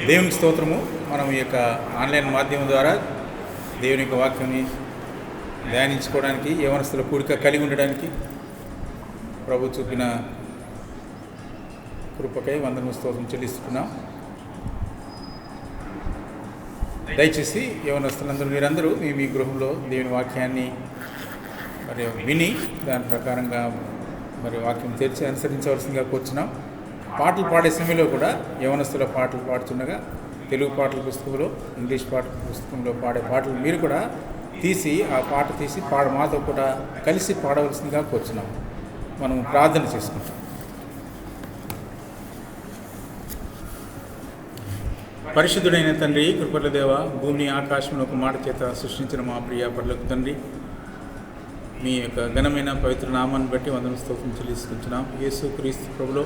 దేవునికి స్తోత్రము. మనం ఈ యొక్క ఆన్లైన్ మాధ్యమం ద్వారా దేవుని యొక్క వాక్యాన్ని ధ్యానించుకోవడానికి, యవనస్తుల కూడిక కలిగి ఉండడానికి ప్రభు చూపిన కృపకై వందనము స్తోత్రం చెల్లిస్తున్నాం. దయచేసి యవనస్తులందరూ మీరందరూ మీ గృహంలో దేవుని వాక్యాన్ని మరి విని దాని ప్రకారంగా మరి వాక్యం తెరిచి అనుసరించవలసిందిగా కూర్చున్నాం. పాటలు పాడే సమయంలో కూడా యవనస్తుల పాటలు పాడుతుండగా తెలుగు పాటల పుస్తకంలో, ఇంగ్లీష్ పాటల పుస్తకంలో పాడే పాటలు మీరు కూడా తీసి ఆ పాట తీసి మాతో కూడా కలిసి పాడవలసిందిగా కూర్చున్నాం. మనం ప్రార్థన చేసుకుంటాం. పరిశుద్ధుడైన తండ్రి, కృపల దేవ, భూమిని ఆకాశంలో ఒక మాట చేత సృష్టించిన మా ప్రియ పర్లకు తండ్రి, మీ యొక్క ఘనమైన పవిత్ర నామాన్ని బట్టి వందన స్తోత్రం చెల్లించుకుంటున్నాం. యేసు క్రీస్తు ప్రభులో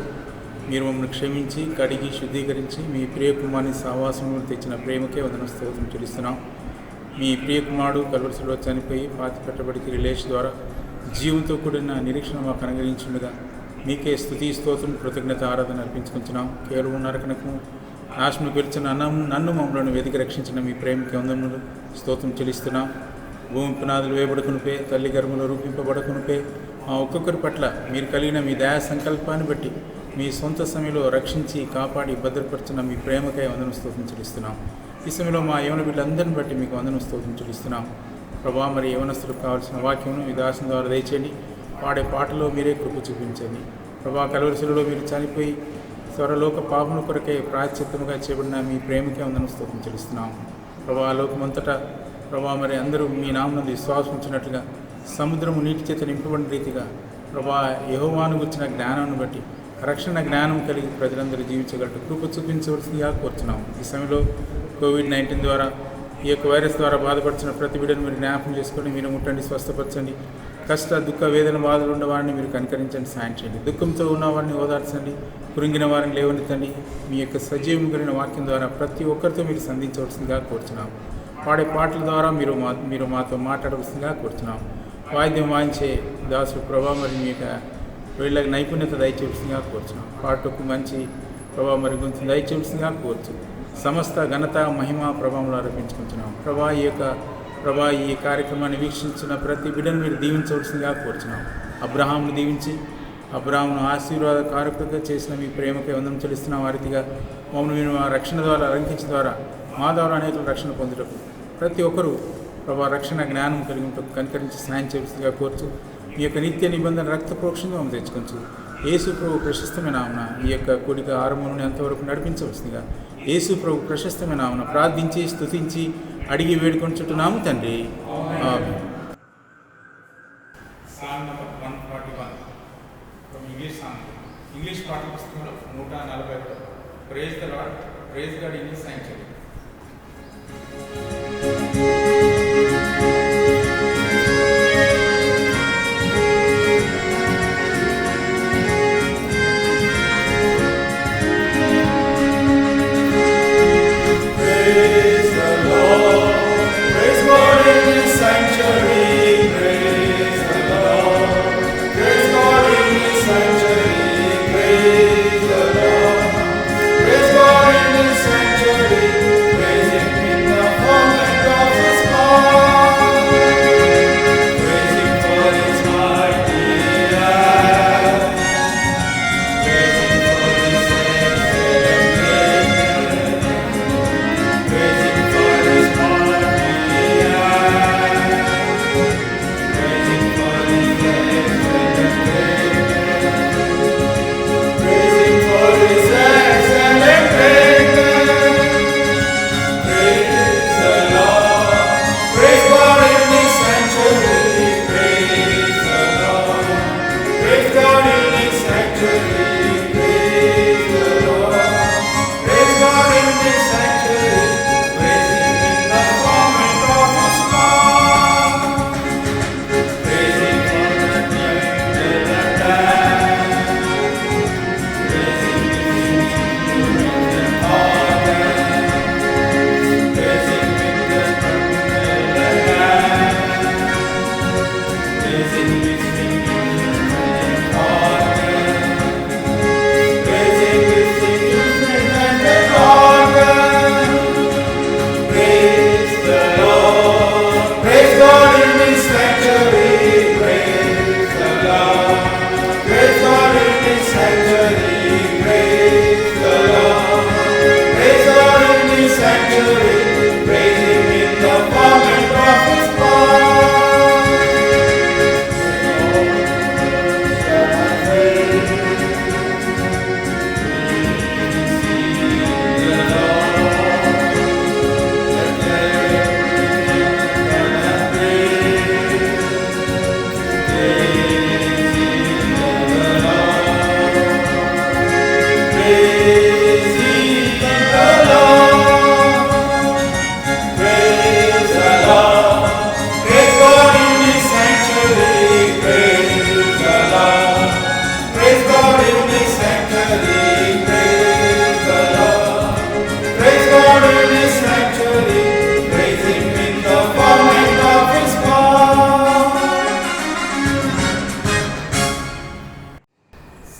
మీరు మమ్మల్ని క్షమించి కడిగి శుద్ధీకరించి మీ ప్రియకుమారుని సహవాసంలో తెచ్చిన ప్రేమకే వందన స్తోత్రం చెల్లిస్తున్నాం. మీ ప్రియకుమారుడు కల్వరిలో చనిపోయి పాతి పెట్టబడికి రిలేషన్ ద్వారా జీవంతో కూడిన నిరీక్షణ మాకు అనుగ్రహించుండగా మీకే స్తుతి స్తోత్రం కృతజ్ఞత ఆరాధన అర్పించుకుంటున్నాం. కేవలం నరకనకు నాశనం పిలిచిన నన్ను మమ్మల్ని వెతికి రక్షించిన మీ ప్రేమకి వందనములు స్తోత్రం చెల్లిస్తున్నాం. భూమి పునాదులు వేయబడుకునిపే, తల్లి గర్భంలో రూపింపబడకునిపే మా ఒక్కొక్కరి పట్ల మీరు కలిగిన మీ దయా సంకల్పాన్ని బట్టి మీ సొంత సమయంలో రక్షించి కాపాడి భద్రపరిచిన మీ ప్రేమకై వందన స్తోత్రం చెల్లిస్తున్నాం. ఈ సమయంలో మా యవన బిడ్డలందరిని బట్టి మీకు వందన స్తోత్రం చెల్లిస్తున్నాం. ప్రభా, మరి యవనస్తులకు కావాల్సిన వాక్యమును మీ దాసుని ద్వారా దయచేయండి. పాడే పాటలో మీరే కృప చూపించండి. ప్రభా, కల్వరిశిలలో మీరు చనిపోయి స్వరలోక పాపముల కొరకై ప్రాయశ్చిత్తముగా చేయబడిన మీ ప్రేమకే వందన స్తోత్రం చెల్లిస్తున్నాం. ప్రభా, లోకమంతటా ప్రభా మరి అందరూ మీ నామమునందు విశ్వాసం ఉంచినట్లుగా సముద్రము నీటి చేత నింపబడిన రీతిగా ప్రభా యెహోవాను గురించిన జ్ఞానాన్ని బట్టి రక్షణ జ్ఞానం కలిగి ప్రజలందరూ జీవించగలరు కృప చూపించవలసిందిగా కోరుతున్నాం. ఈ సమయంలో కోవిడ్-19 ద్వారా ఈ యొక్క వైరస్ ద్వారా బాధపడుతున్న ప్రతి బిడ్డను మీరు జ్ఞాపకం చేసుకొని మీరు ముట్టండి, స్వస్థపరచండి. కష్ట దుఃఖ వేదన బాధలు ఉన్నవారిని మీరు కనికరించండి, సాయం చేయండి. దుఃఖంతో ఉన్నవారిని ఓదార్చండి, కృంగిన వారిని లేవనెత్తండి. మీ యొక్క సజీవం కలిగిన వాక్యం ద్వారా ప్రతి ఒక్కరితో మీరు సంధించవలసిందిగా కోరుతున్నాం. పాడే పాటల ద్వారా మీరు మాతో మాట్లాడవలసిందిగా కోరుతున్నాం. వాయిద్యం వాయించే దాసు ప్రభా మరి మీ యొక్క వీళ్ళకి నైపుణ్యత దయచేవలసిందిగా కోరుచున్నాం. పాటకు మంచి ప్రభావ మరి గురించి దయచేవలసిందిగా కోరుచు. సమస్త ఘనత మహిమ ప్రభావంలో ఆరోపించుకుంటున్నాం. ఈ కార్యక్రమాన్ని వీక్షించిన ప్రతి బిడ్డను మీరు దీవించవలసిందిగా కోరుచున్నాం. అబ్రహామును దీవించి అబ్రహామును ఆశీర్వాద కారకులుగా చేసిన మీ ప్రేమకై వందనం చెల్లిస్తున్నాం. ఆ రీతిగా మమ్మల్ని మీరు మా రక్షణ ద్వారా అలంకించిన ద్వారా మా ద్వారా అనేకులు రక్షణ పొందుటకు ప్రతి ఒక్కరూ ప్రభా రక్షణ జ్ఞానం కలిగి ఉంటూ కనికరించి సాయం చేయవలసిందిగా కోరుచు. మీ యొక్క నిత్య నిబంధన రక్త ప్రోక్షంగా మనం తెచ్చుకోవచ్చు. యేసు ప్రభు ప్రశస్తమైన నామమున ఈ యొక్క కూడిక ఆరంభం అంతవరకు నడిపించవలసిందిగా యేసు ప్రభు ప్రశస్తమైన నామమున ప్రార్థించి స్తుతించి అడిగి వేడుకొంచుంటున్నాము తండ్రి. ఆమేన్. సాంగ్ నంబర్ 141 ఫ్రమ్ ఇంగ్లీష్ పాఠ్య పుస్తకంలో 141 praise the Lord, praise God in his sanctuary.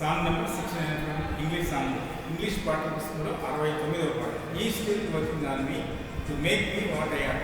Song number 6 English song. English పాటల పుస్తకంలో 69వ పాట. He still working on me to make me what I am.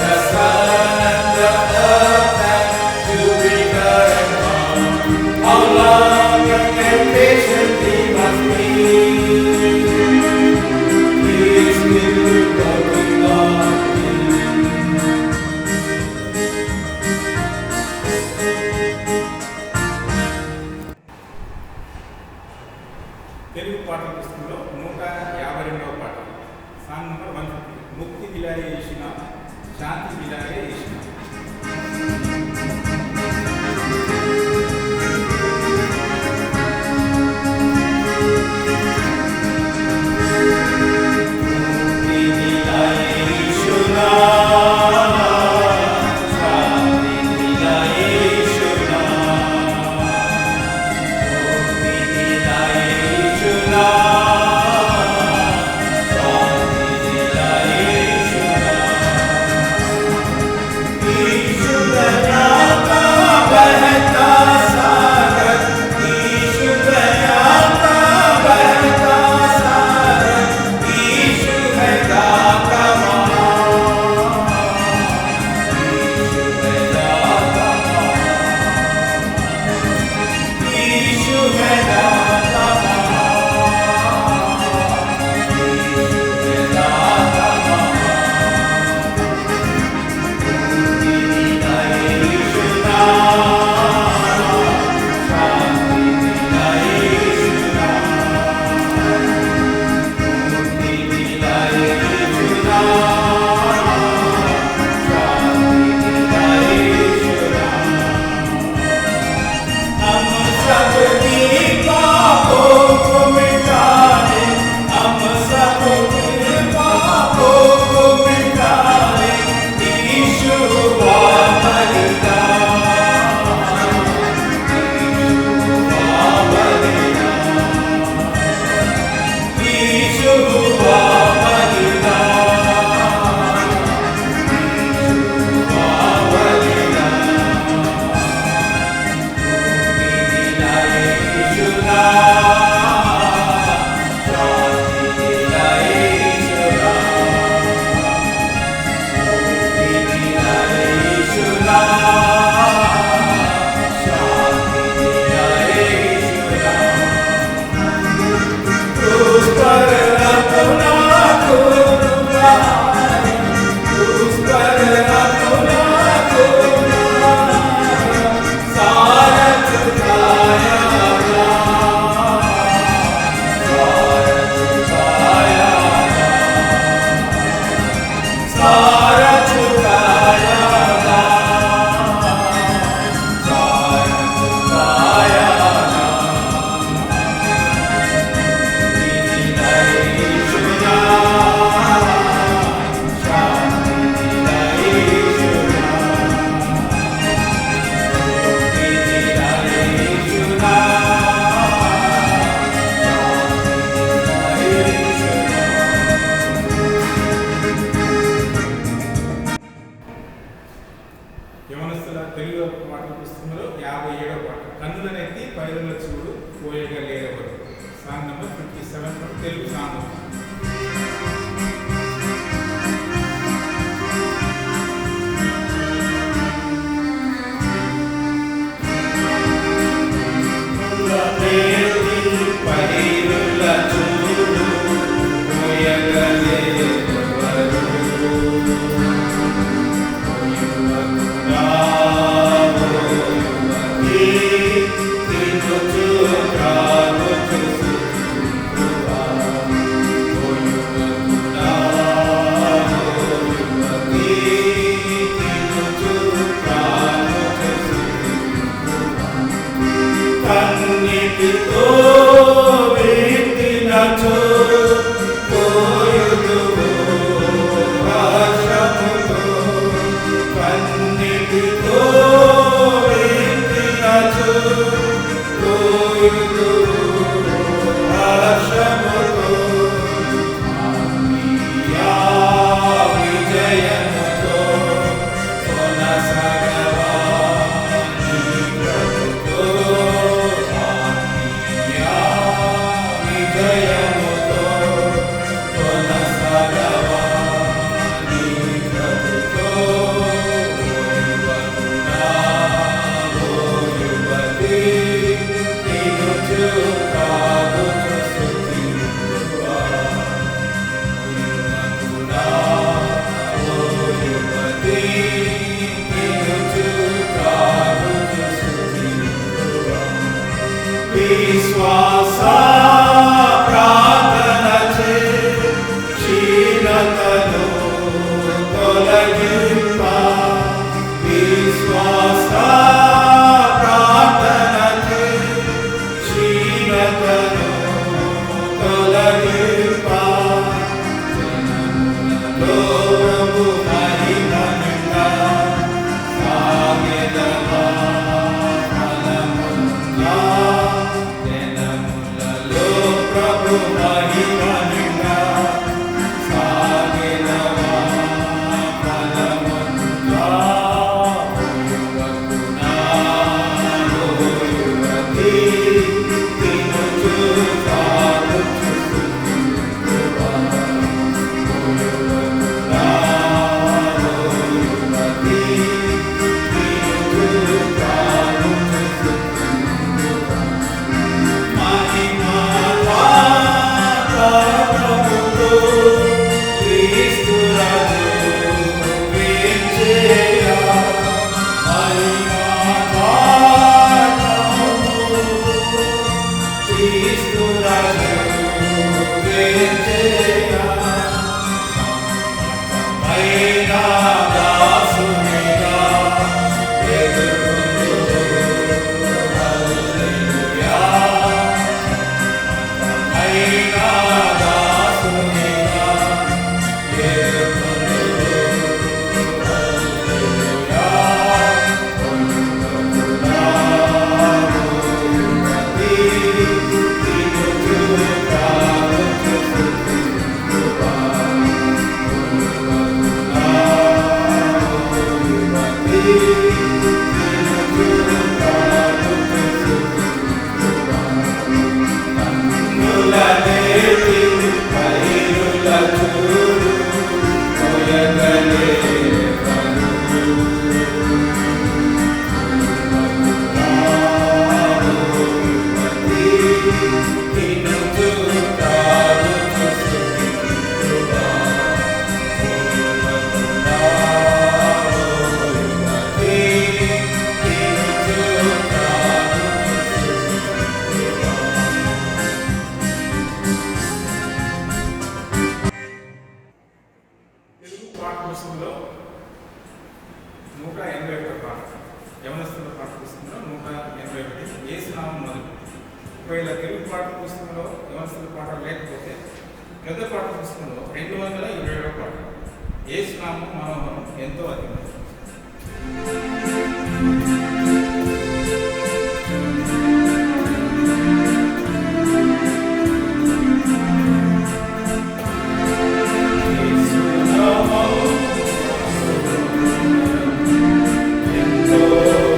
The sun and the earth and Jupiter and Telugu పాటల పుస్తకంలో 57వ పాట, కన్నులనెత్తి పైరుల చూడు పోయగా లేరవరు. Song number 57 Telugu song. పాఠ్యపుస్తకంలో 181 పాఠ, యవనస్తుల పాఠ్యపుస్తకంలో 181 యేసు నామం మొదలు. ఒకవేళ తెలుగు పాఠ్యపుస్తకంలో యవనస్తుల పాఠాలు లేకపోతే పెద్ద పాఠ్యపుస్తకంలో 227 పాఠ, యేసు నామం మనోహరం ఎంతో అధికం. Oh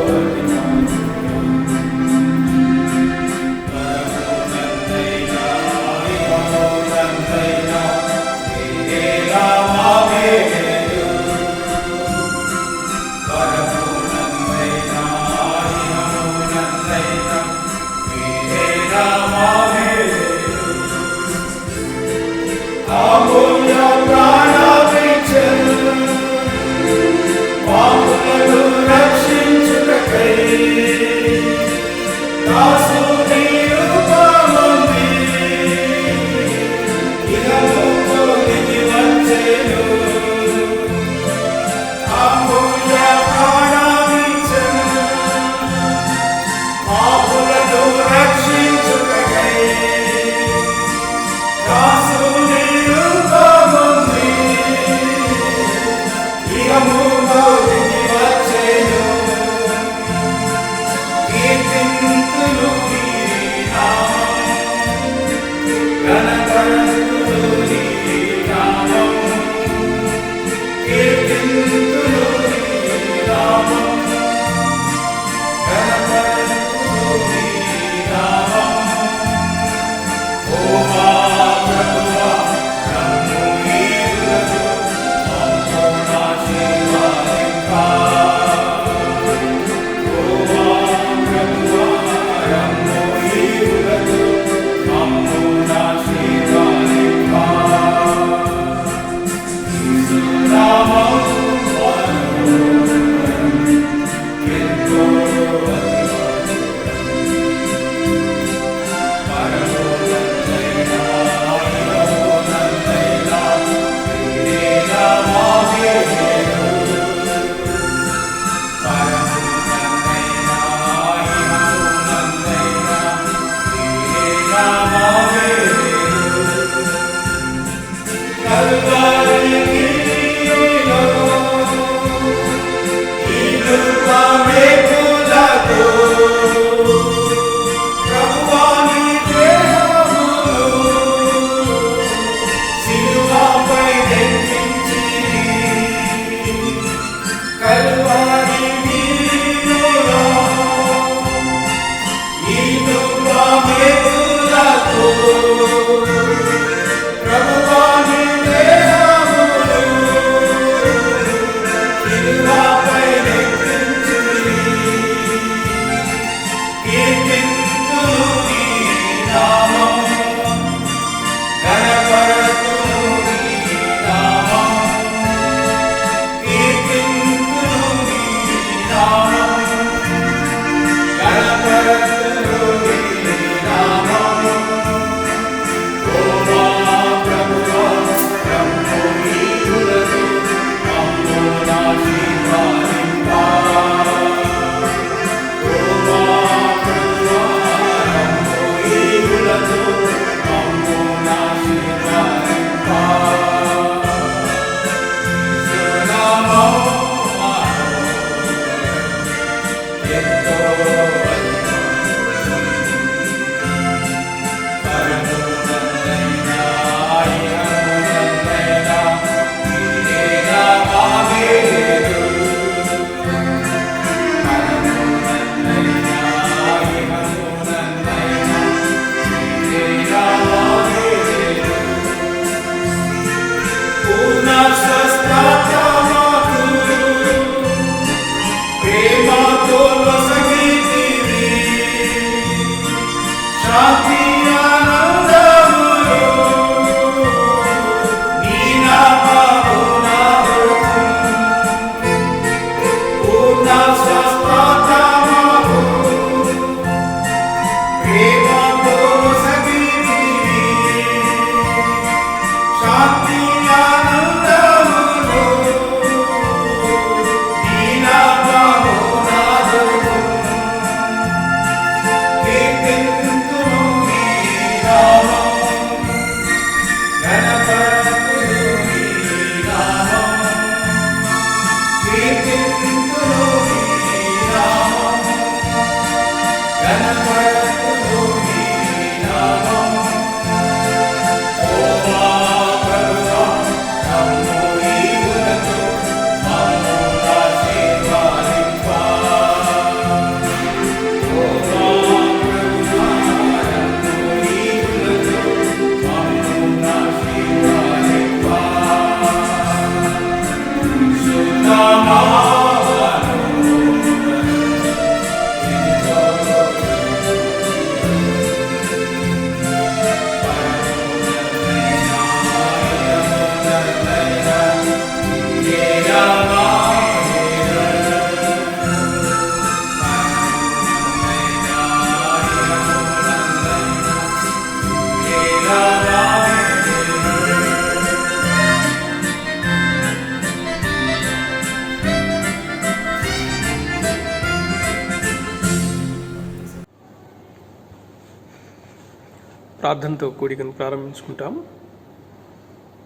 ప్రార్థనతో కూడికను ప్రారంభించుకుంటాం.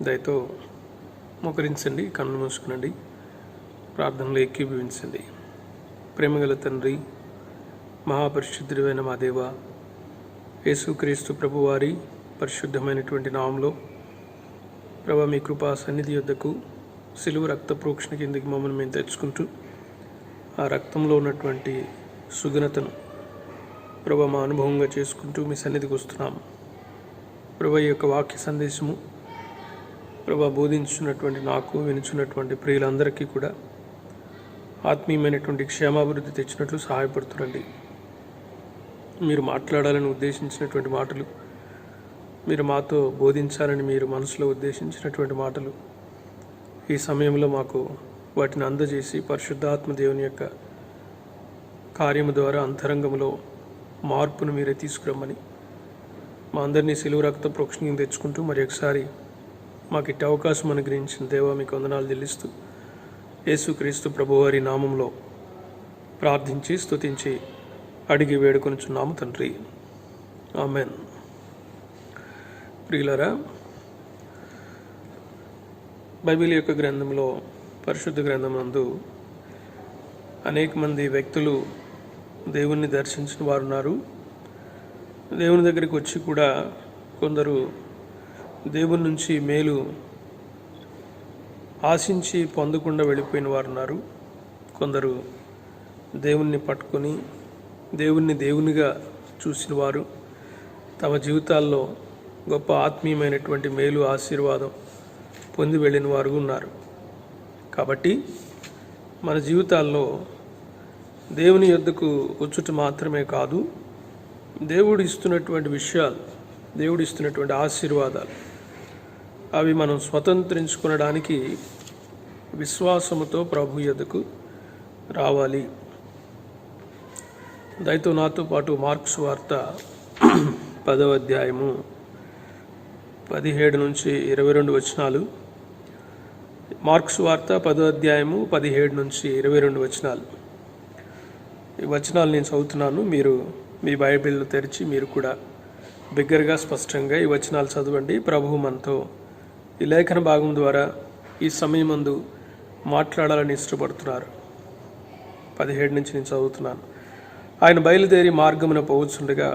దయతో మోకరించండి, కన్ను మూసుకునండి, ప్రార్థనలో ఏకీభవించండి. ప్రేమగల తండ్రి, మహాపరిశుద్ధుడైన మా దేవ, యేసుక్రీస్తు ప్రభువారి పరిశుద్ధమైనటువంటి నామంలో ప్రభు మీ కృపా సన్నిధి యొద్దకు సిలువ రక్త ప్రోక్షణ కిందకి మమ్మల్ని మేము తెచ్చుకుంటూ ఆ రక్తంలో ఉన్నటువంటి సుఘనతను ప్రభు మా అనుభవంగా చేసుకుంటూ మీ సన్నిధికి వస్తున్నాము. ప్రభు ఈ యొక్క వాక్య సందేశము ప్రభు బోధించున్నటువంటి నాకు, వినుచున్నటువంటి ప్రియులందరికీ కూడా ఆత్మీయమైనటువంటి క్షేమాభివృద్ధి తెచ్చినట్లు సహాయపడుతురండి. మీరు మాట్లాడాలని ఉద్దేశించినటువంటి మాటలు, మీరు మాతో బోధించాలని మీరు మనసులో ఉద్దేశించినటువంటి మాటలు ఈ సమయంలో మాకు వాటిని అందజేసి పరిశుద్ధాత్మ దేవుని యొక్క కార్యము ద్వారా అంతరంగంలో మార్పును మీరే తీసుకురమ్మని మా అందరినీ సిలువ రక్త ప్రోక్షణం తెచ్చుకుంటూ మరి ఒకసారి మాకు ఇట్టి అవకాశం అనుగ్రహించిన దేవా మీకు వందనాలు చెల్లిస్తూ యేసుక్రీస్తు ప్రభువారి నామంలో ప్రార్థించి స్తుతించి అడిగి వేడుకొనుచున్నాము తండ్రి, ఆమెన్. ప్రియులారా, బైబిల్ యొక్క గ్రంథంలో, పరిశుద్ధ గ్రంథం నందు అనేక మంది వ్యక్తులు దేవుణ్ణి దర్శించిన వారు ఉన్నారు. దేవుని దగ్గరికి వచ్చి కూడా కొందరు దేవుని నుంచి మేలు ఆశించి పొందకుండా వెళ్ళిపోయిన వారు ఉన్నారు. కొందరు దేవుణ్ణి పట్టుకొని దేవుణ్ణి దేవునిగా చూసిన వారు తమ జీవితాల్లో గొప్ప ఆత్మీయమైనటువంటి మేలు, ఆశీర్వాదం పొంది వెళ్ళిన వారు ఉన్నారు. కాబట్టి మన జీవితాల్లో దేవుని యొద్దకు వచ్చుట మాత్రమే కాదు, దేవుడు ఇస్తున్నటువంటి విషయాలు, దేవుడు ఇస్తున్నటువంటి ఆశీర్వాదాలు అవి మనం స్వతంత్రించుకొనడానికి విశ్వాసముతో ప్రభు యొద్దకు రావాలి. దయతో నాతో పాటు మార్క్స్ వార్త 10వ అధ్యాయము 17 నుంచి 22 వచనాలు. మార్క్స్ వార్త 10వ అధ్యాయము 17 నుంచి 22 వచనాలు. ఈ వచనాలు నేను చదువుతున్నాను. మీరు మీ బైబిల్ను తెరిచి మీరు కూడా బిగ్గరగా స్పష్టంగా ఈ వచనాలు చదవండి. ప్రభువు మనతో ఈ లేఖన భాగం ద్వారా ఈ సమయమందు మాట్లాడాలని ఇష్టపడుతున్నారు. 17 నుంచి నేను చదువుతున్నాను. ఆయన బయలుదేరి మార్గమున పోవచ్చుండగా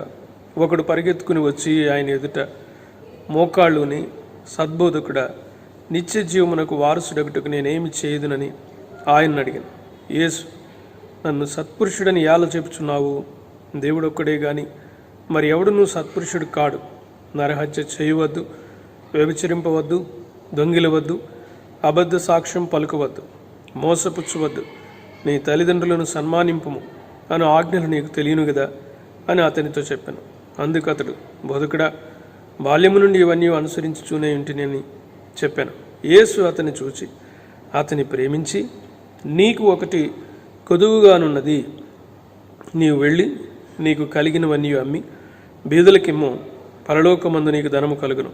ఒకడు పరిగెత్తుకుని వచ్చి ఆయన ఎదుట మోకాళ్ళుని, సద్బోధకుడా, నిత్య జీవమునకు వారసుడగుటకు నేనేమి చేయదునని ఆయన అడిగాను. యేసు, నన్ను సత్పురుషుడని ఎలా చెప్పుచున్నావు? దేవుడొక్కడే గాని మరి ఎవడునూ సత్పురుషుడు కాడు. నరహత్య చేయవద్దు, వ్యభిచరింపవద్దు, దొంగిలవద్దు, అబద్ధ సాక్ష్యం పలుకవద్దు, మోసపుచ్చవద్దు, నీ తల్లిదండ్రులను సన్మానింపుము అను ఆజ్ఞలు నీకు తెలియను కదా అని అతనితో చెప్పాను. అందుకు అతడు, బోధకుడా, బాల్యము నుండి ఇవన్నీ అనుసరించుచూనే ఉంటినని చెప్పాను. యేసు అతన్ని చూచి అతని ప్రేమించి, నీకు ఒకటి కొదువుగానున్నది, నీవు వెళ్ళి నీకు కలిగినవన్నీ అమ్మి బీదలకిమ్ము, పరలోకమందు నీకు ధనము కలుగును,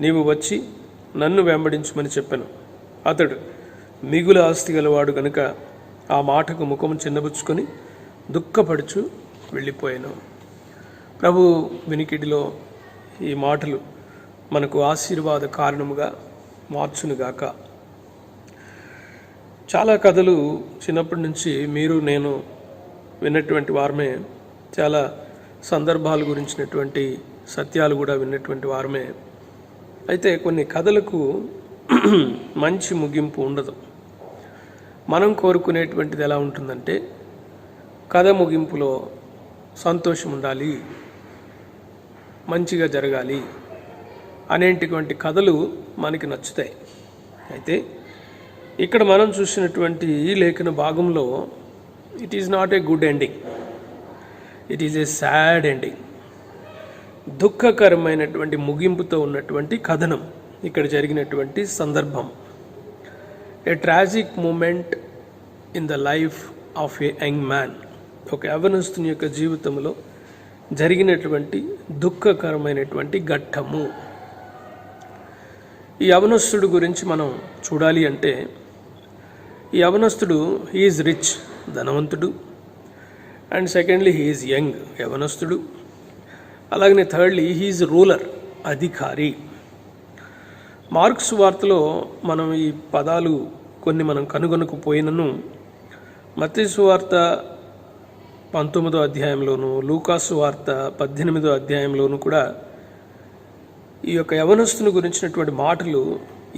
నీవు వచ్చి నన్ను వెంబడించుమని చెప్పాను. అతడు మిగులు ఆస్తి గలవాడు గనుక ఆ మాటకు ముఖము చిన్నబుచ్చుకొని దుఃఖపడుచు వెళ్ళిపోయాను. ప్రభు వినికిడిలో ఈ మాటలు మనకు ఆశీర్వాద కారణముగా మార్చునుగాక. చాలా కథలు చిన్నప్పటి నుంచి మీరు నేను విన్నటువంటి వారమే, చాలా సందర్భాల గురించినటువంటి సత్యాలు కూడా విన్నటువంటి వారమే. అయితే కొన్ని కథలకు మంచి ముగింపు ఉండదు. మనం కోరుకునేటువంటిది ఎలా ఉంటుందంటే, కథ ముగింపులో సంతోషం ఉండాలి, మంచిగా జరగాలి అనేటువంటి కథలు మనకి నచ్చుతాయి. అయితే ఇక్కడ మనం చూసినటువంటి ఈ లేఖన భాగంలో it is not a good ending, it is a sad ending. దుఃఖకరమైనటువంటి ముగింపుతో ఉన్నటువంటి కథనం ఇక్కడ జరిగినటువంటి సందర్భం. A tragic moment in the life of a young man. ఒక యవ్వనస్తుని యొక్క జీవితంలో జరిగినటువంటి దుఃఖకరమైనటువంటి ఘట్టము. ఈ యవనస్తుడు గురించి మనం చూడాలి అంటే, ఈ యవనస్తుడు హీఈస్ రిచ్, ధనవంతుడు, అండ్ సెకండ్లీ హీఈస్ యంగ్, యవనస్తుడు. అలాగనే థర్డ్లీ హీఈస్ రూలర్, అధికారి. మార్క్స్ వార్తలో మనం ఈ పదాలు కొన్ని మనం కనుగొనకపోయినను మత్తయి వార్త 19వ అధ్యాయంలోను, లూకాసు వార్త 18వ అధ్యాయంలోను కూడా ఈ యొక్క యవనస్తుని గురించినటువంటి మాటలు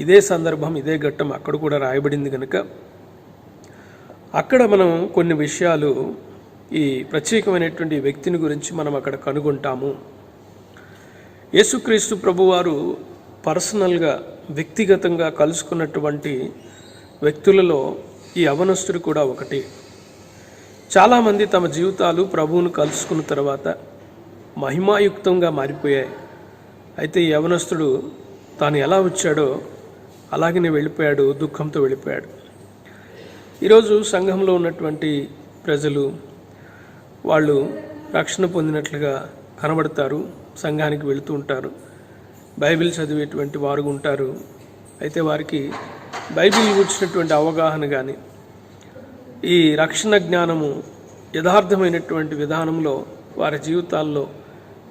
ఇదే సందర్భం, ఇదే ఘట్టం అక్కడ కూడా రాయబడింది కనుక అక్కడ మనం కొన్ని విషయాలు ఈ ప్రత్యేకమైనటువంటి వ్యక్తిని గురించి మనం అక్కడ కనుగొంటాము. యేసుక్రీస్తు ప్రభువారు పర్సనల్గా, వ్యక్తిగతంగా కలుసుకున్నటువంటి వ్యక్తులలో ఈ యవనస్తుడు కూడా ఒకటి. చాలామంది తమ జీవితాలు ప్రభువును కలుసుకున్న తర్వాత మహిమాయుక్తంగా మారిపోయాయి. అయితే ఈ యవనస్తుడు తాను ఎలా వచ్చాడో అలాగనే వెళ్ళిపోయాడు, దుఃఖంతో వెళ్ళిపోయాడు. ఈరోజు సంఘంలో ఉన్నటువంటి ప్రజలు వాళ్ళు రక్షణ పొందినట్లుగా కనబడతారు, సంఘానికి వెళుతూ ఉంటారు, బైబిల్ చదివేటువంటి వారు ఉంటారు. అయితే వారికి బైబిల్ గురించినటువంటి అవగాహన కానీ ఈ రక్షణ జ్ఞానము యథార్థమైనటువంటి విధానంలో వారి జీవితాల్లో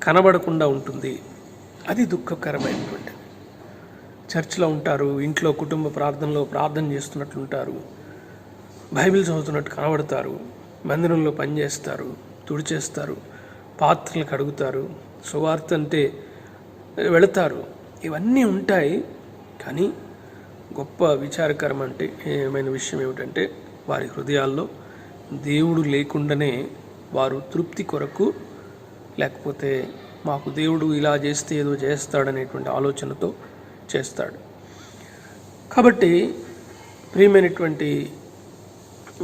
కనబడకుండా ఉంటుంది. అది దుఃఖకరమైనటువంటి. చర్చిలో ఉంటారు, ఇంట్లో కుటుంబ ప్రార్థనలో ప్రార్థన చేస్తున్నట్లుంటారు, బైబిల్ చదువుతున్నట్టు కనబడతారు, మందిరంలో పనిచేస్తారు, తుడిచేస్తారు, పాత్రలు కడుగుతారు, సువార్త అంటే వెళతారు. ఇవన్నీ ఉంటాయి. కానీ గొప్ప విచారకరమైన విషయం ఏమిటంటే వారి హృదయాల్లో దేవుడు లేకుండానే వారు తృప్తి కొరకు, లేకపోతే మాకు దేవుడు ఇలా చేస్తే ఏదో చేస్తాడనేటువంటి ఆలోచనతో చేస్తాడు. కాబట్టి ప్రియమైనటువంటి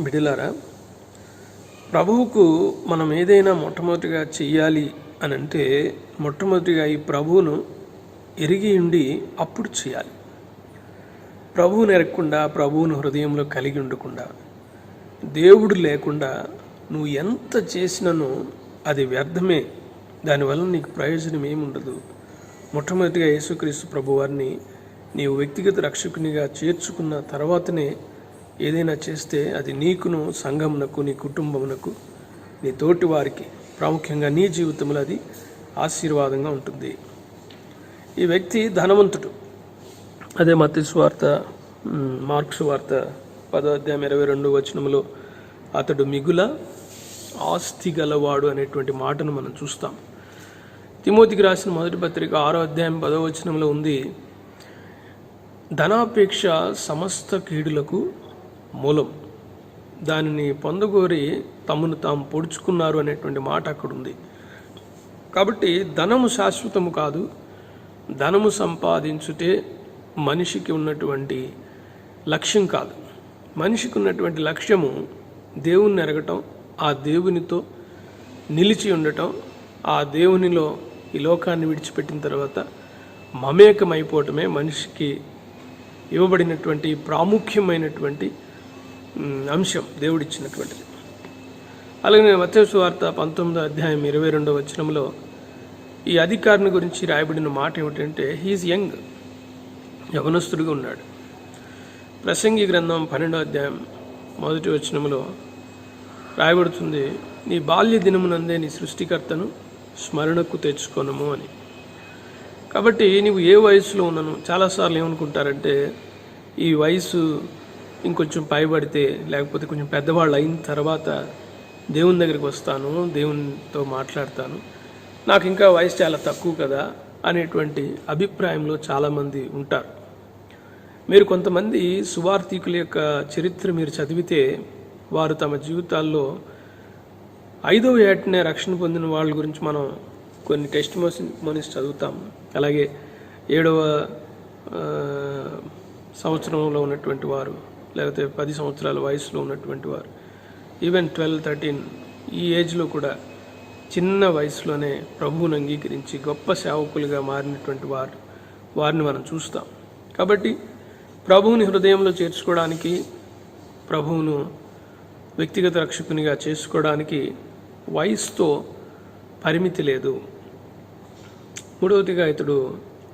బిడ్డలారా, ప్రభువుకు మనం ఏదైనా మొట్టమొదటిగా చెయ్యాలి అని అంటే మొట్టమొదటిగా ఈ ప్రభువును ఎరిగి ఉండి అప్పుడు చేయాలి. ప్రభువును ఎరగకుండా, ప్రభువును హృదయంలో కలిగి ఉండకుండా, దేవుడు లేకుండా నువ్వు ఎంత చేసినను అది వ్యర్థమే. దానివల్ల నీకు ప్రయోజనం ఏముండదు. మొట్టమొదటిగా యేసుక్రీస్తు ప్రభువారిని నీవు వ్యక్తిగత రక్షకునిగా చేర్చుకున్న తర్వాతనే ఏదైనా చేస్తే అది నీకును, సంఘమునకు, నీ కుటుంబమునకు, నీ తోటి వారికి, ప్రాముఖ్యంగా నీ జీవితంలో అది ఆశీర్వాదంగా ఉంటుంది. ఈ వ్యక్తి ధనవంతుడు. అదే మత్తయి వార్త, మార్క్స్ వార్త 10వ అధ్యాయం 22వ వచనంలో అతడు మిగుల ఆస్తి గలవాడు అనేటువంటి మాటను మనం చూస్తాం. తిమోతికి రాసిన మొదటి పత్రిక 6వ అధ్యాయం 10వ వచనంలో ఉంది, ధనాపేక్ష సమస్త కీడులకు మూలం, దానిని పొందగోరి తమను తాము పొడుచుకున్నారు అనేటువంటి మాట అక్కడ ఉంది. కాబట్టి ధనము శాశ్వతము కాదు. ధనము సంపాదించుటే మనిషికి ఉన్నటువంటి లక్ష్యం కాదు. మనిషికి ఉన్నటువంటి లక్ష్యము దేవుణ్ణి ఎరగటం, ఆ దేవునితో నిలిచి ఉండటం, ఆ దేవునిలో ఈ లోకాన్ని విడిచిపెట్టిన తర్వాత మమేకమైపోవటమే మనిషికి ఇవ్వబడినటువంటి ప్రాముఖ్యమైనటువంటి అంశం, దేవుడిచ్చినటువంటిది. అలాగే మత్తయి వార్త 19వ అధ్యాయం 22వ వచనంలో ఈ అధికారిని గురించి రాయబడిన మాట ఏమిటంటే హీఈస్ యంగ్, యవనస్తుడిగా ఉన్నాడు. ప్రసంగి గ్రంథం 12వ అధ్యాయం 1వ వచనంలో రాయబడుతుంది, నీ బాల్య దినమునందే నీ సృష్టికర్తను స్మరణకు తెచ్చుకొనము అని. కాబట్టి నీవు ఏ వయసులో ఉన్నాను, చాలాసార్లు ఏమనుకుంటారంటే ఈ వయసు ఇంకొంచెం పైబడితే, లేకపోతే కొంచెం పెద్దవాళ్ళు అయిన తర్వాత దేవుని దగ్గరికి వస్తాను, దేవునితో మాట్లాడతాను, నాకు ఇంకా వయసు చాలా తక్కువ కదా అనేటువంటి అభిప్రాయంలో చాలామంది ఉంటారు. మీరు కొంతమంది సువార్థికుల యొక్క చరిత్ర మీరు చదివితే వారు తమ జీవితాల్లో 5వ ఏటనే రక్షణ పొందిన వాళ్ళ గురించి మనం కొన్ని టెస్టిమోనీస్ చదువుతాం. అలాగే 7వ సంవత్సరంలో ఉన్నటువంటి వారు, లేకపోతే 10 సంవత్సరాల వయసులో ఉన్నటువంటి వారు, ఈవెన్ 12, 13 ఈ ఏజ్లో కూడా చిన్న వయసులోనే ప్రభువును అంగీకరించి గొప్ప సేవకులుగా మారినటువంటి వారిని మనం చూస్తాం. కాబట్టి ప్రభువుని హృదయంలో చేర్చుకోవడానికి, ప్రభువును వ్యక్తిగత రక్షకునిగా చేసుకోవడానికి వయసుతో పరిమితి లేదు. మూడవదిగా ఇతడు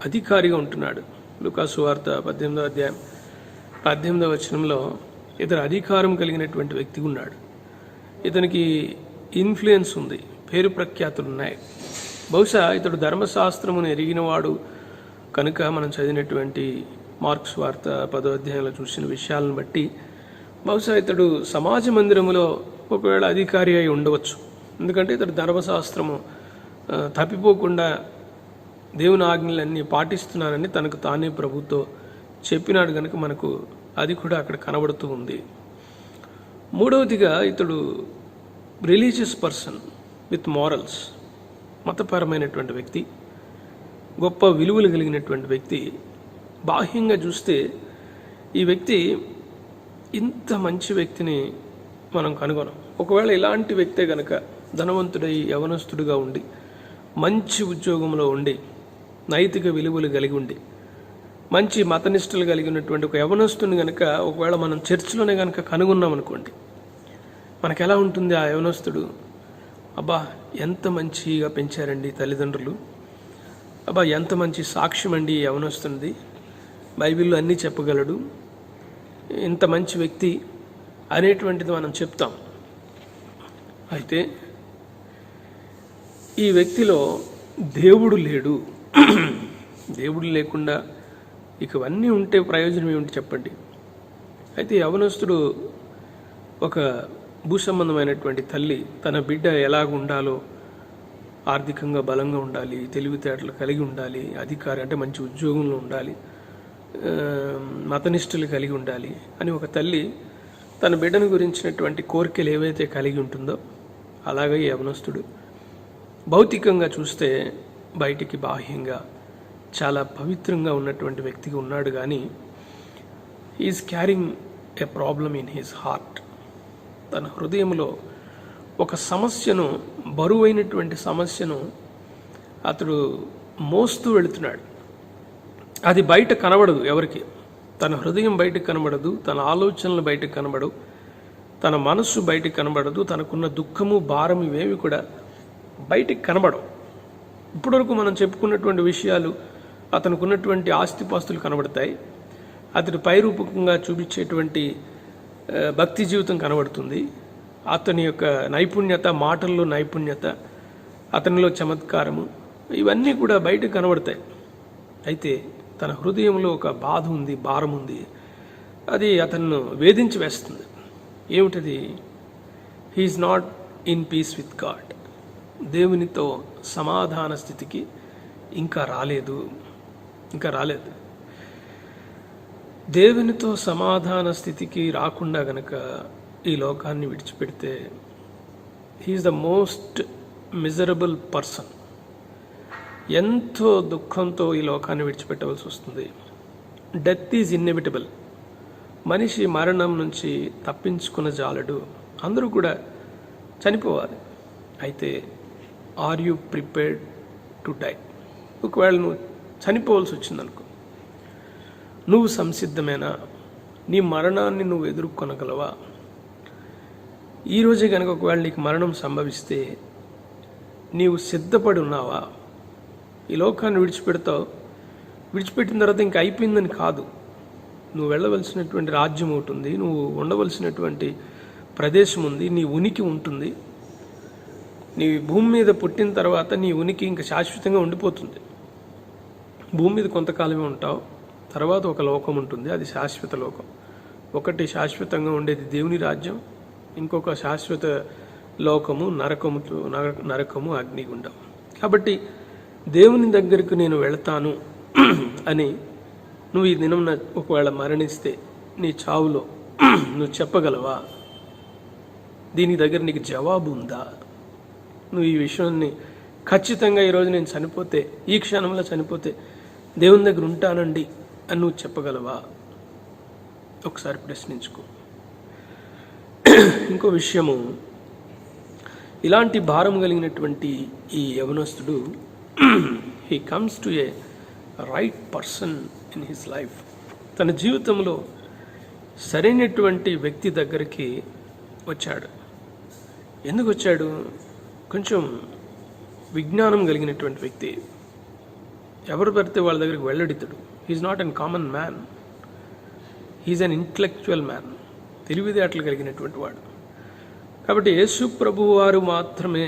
అధికారిగా ఉంటున్నాడు. లూకాసు వార్త 18వ అధ్యాయం 18వ వచనంలో ఇతడు అధికారం కలిగినటువంటి వ్యక్తిగా ఉన్నాడు. ఇతనికి ఇన్ఫ్లుయెన్స్ ఉంది, పేరు ప్రఖ్యాతులు ఉన్నాయి. బహుశా ఇతడు ధర్మశాస్త్రమును ఎరిగినవాడు కనుక మనం చదివినటువంటి మార్క్స్ వార్త 10వ అధ్యాయంలో చూసిన విషయాలను బట్టి బహుశా ఇతడు సమాజ మందిరములో ఒకవేళ అధికారి అయి ఉండవచ్చు. ఎందుకంటే ఇతడు ధర్మశాస్త్రము తప్పిపోకుండా దేవుని ఆజ్ఞలన్నీ పాటిస్తున్నానని తనకు తానే ప్రభుతో చెప్పినాడు కనుక మనకు అది కూడా అక్కడ కనబడుతూ ఉంది. మూడవదిగా ఇతడు రిలీజియస్ పర్సన్ విత్ మారల్స్, మతపరమైనటువంటి వ్యక్తి, గొప్ప విలువలు కలిగినటువంటి వ్యక్తి. బాహ్యంగా చూస్తే ఈ వ్యక్తి ఇంత మంచి వ్యక్తిని మనం కనుగొనం. ఒకవేళ ఇలాంటి వ్యక్తే గనక ధనవంతుడై యవనస్తుడుగా ఉండి మంచి ఉద్యోగంలో ఉండి నైతిక విలువలు కలిగి ఉండి మంచి మతనిష్టలు కలిగి ఉన్నటువంటి ఒక యవనస్తుని కనుక ఒకవేళ మనం చర్చిలోనే కనుక కనుగొన్నాం అనుకోండి, మనకు ఎలా ఉంటుంది? ఆ యవనస్తుడు, అబ్బా ఎంత మంచిగా పెంచారండి తల్లిదండ్రులు, అబ్బా ఎంత మంచి సాక్ష్యం అండి యవనొస్తుంది, బైబిల్లో అన్నీ చెప్పగలడు, ఇంత మంచి వ్యక్తి అనేటువంటిది మనం చెప్తాం. అయితే ఈ వ్యక్తిలో దేవుడు లేడు. దేవుడు లేకుండా ఇక ఇవన్నీ ఉంటే ప్రయోజనం ఏమిటి చెప్పండి? అయితే యవనస్తుడు ఒక భూసంబంధమైనటువంటి తల్లి తన బిడ్డ ఎలాగ ఉండాలో, ఆర్థికంగా బలంగా ఉండాలి, తెలివితేటలు కలిగి ఉండాలి, అధికారి అంటే మంచి ఉద్యోగంలో ఉండాలి, మతనిష్టలు కలిగి ఉండాలి అని ఒక తల్లి తన బిడ్డను గురించినటువంటి కోరికలు ఏవైతే కలిగి ఉంటుందో అలాగే యవనస్తుడు భౌతికంగా చూస్తే బయటికి బాహ్యంగా చాలా పవిత్రంగా ఉన్నటువంటి వ్యక్తిగా ఉన్నాడు. కానీ is carrying A problem in his heart. తన హృదయంలో ఒక సమస్యను, బరువైనటువంటి సమస్యను అతడు మోస్తూ వెళుతున్నాడు. అది బయట కనబడదు ఎవరికి. తన హృదయం బయటకు కనబడదు, తన ఆలోచనలు బయటకు కనబడవు, తన మనస్సు బయటకు కనబడదు, తనకున్న దుఃఖము భారం ఇవేవి కూడా బయటికి కనబడవు. ఇప్పటివరకు మనం చెప్పుకున్నటువంటి విషయాలు, అతనుకున్నటువంటి ఆస్తిపాస్తులు కనబడతాయి, అతడు పైరూపకంగా చూపించేటువంటి భక్తి జీవితం కనబడుతుంది, అతని యొక్క నైపుణ్యత, మాటల్లో నైపుణ్యత, అతనిలో చమత్కారము, ఇవన్నీ కూడా బయటకు కనబడతాయి. అయితే తన హృదయంలో ఒక బాధ ఉంది, భారం ఉంది, అది అతన్ని వేధించి వేస్తుంది. ఏమిటది? He's not in peace with God. దేవునితో సమాధాన స్థితికి ఇంకా రాలేదు. దేవునితో సమాధాన స్థితికి రాకుండా గనక ఈ లోకాన్ని విడిచిపెడితే he's the most miserable person. ఎంతో దుఃఖంతో ఈ లోకాన్ని విడిచిపెట్టవలసి వస్తుంది. Death is inevitable. మనిషి మరణం నుంచి తప్పించుకున్న జాలడు. అందరూ కూడా చనిపోవాలి. అయితే are you prepared to die? ఒకవేళ నువ్వు చనిపోవాల్సి వచ్చిందనుకో, నువ్వు సంసిద్ధమేనా? నీ మరణాన్ని నువ్వు ఎదుర్కొనగలవా? ఈరోజే కనుక ఒకవేళ నీకు మరణం సంభవిస్తే నీవు సిద్ధపడి ఉన్నావా? ఈ లోకాన్ని విడిచిపెడతావు. విడిచిపెట్టిన తర్వాత ఇంకా అయిపోయిందని కాదు. నువ్వు వెళ్ళవలసినటువంటి రాజ్యం ఒకటి ఉంది, నువ్వు ఉండవలసినటువంటి ప్రదేశం ఉంది, నీ ఉనికి ఉంటుంది. నీ భూమి మీద పుట్టిన తర్వాత నీ ఉనికి ఇంకా శాశ్వతంగా ఉండిపోతుంది. భూమి మీద కొంతకాలమే ఉంటావు, తర్వాత ఒక లోకం ఉంటుంది, అది శాశ్వత లోకం. ఒకటి శాశ్వతంగా ఉండేది దేవుని రాజ్యం, ఇంకొక శాశ్వత లోకము నరకము అగ్నిగుండం. కాబట్టి దేవుని దగ్గరికి నేను వెళతాను అని నువ్వు ఈ దినం ఒకవేళ మరణిస్తే నీ చావులో నువ్వు చెప్పగలవా? దీని దగ్గర నీకు జవాబు ఉందా? నువ్వు ఈ విషయాన్ని ఖచ్చితంగా ఈరోజు నేను చనిపోతే, ఈ క్షణంలో చనిపోతే దేవుని దగ్గర ఉంటానండి అని నువ్వు చెప్పగలవా? ఒకసారి ప్రశ్నించుకో. ఇంకో విషయము, ఇలాంటి భారం కలిగినటువంటి ఈ యవనస్తుడు he comes to A right person in his life. తన జీవితంలో సరైనటువంటి వ్యక్తి దగ్గరికి వచ్చాడు. ఎందుకు వచ్చాడు? కొంచెం విజ్ఞానం కలిగినటువంటి వ్యక్తి. ఎవరు పడితే వాళ్ళ దగ్గరికి వెళ్ళడితాడు. He's not an common man, he's an intellectual man. తెలివితేటలు కలిగినటువంటి వాడు. కాబట్టి యేసు ప్రభువు వారు మాత్రమే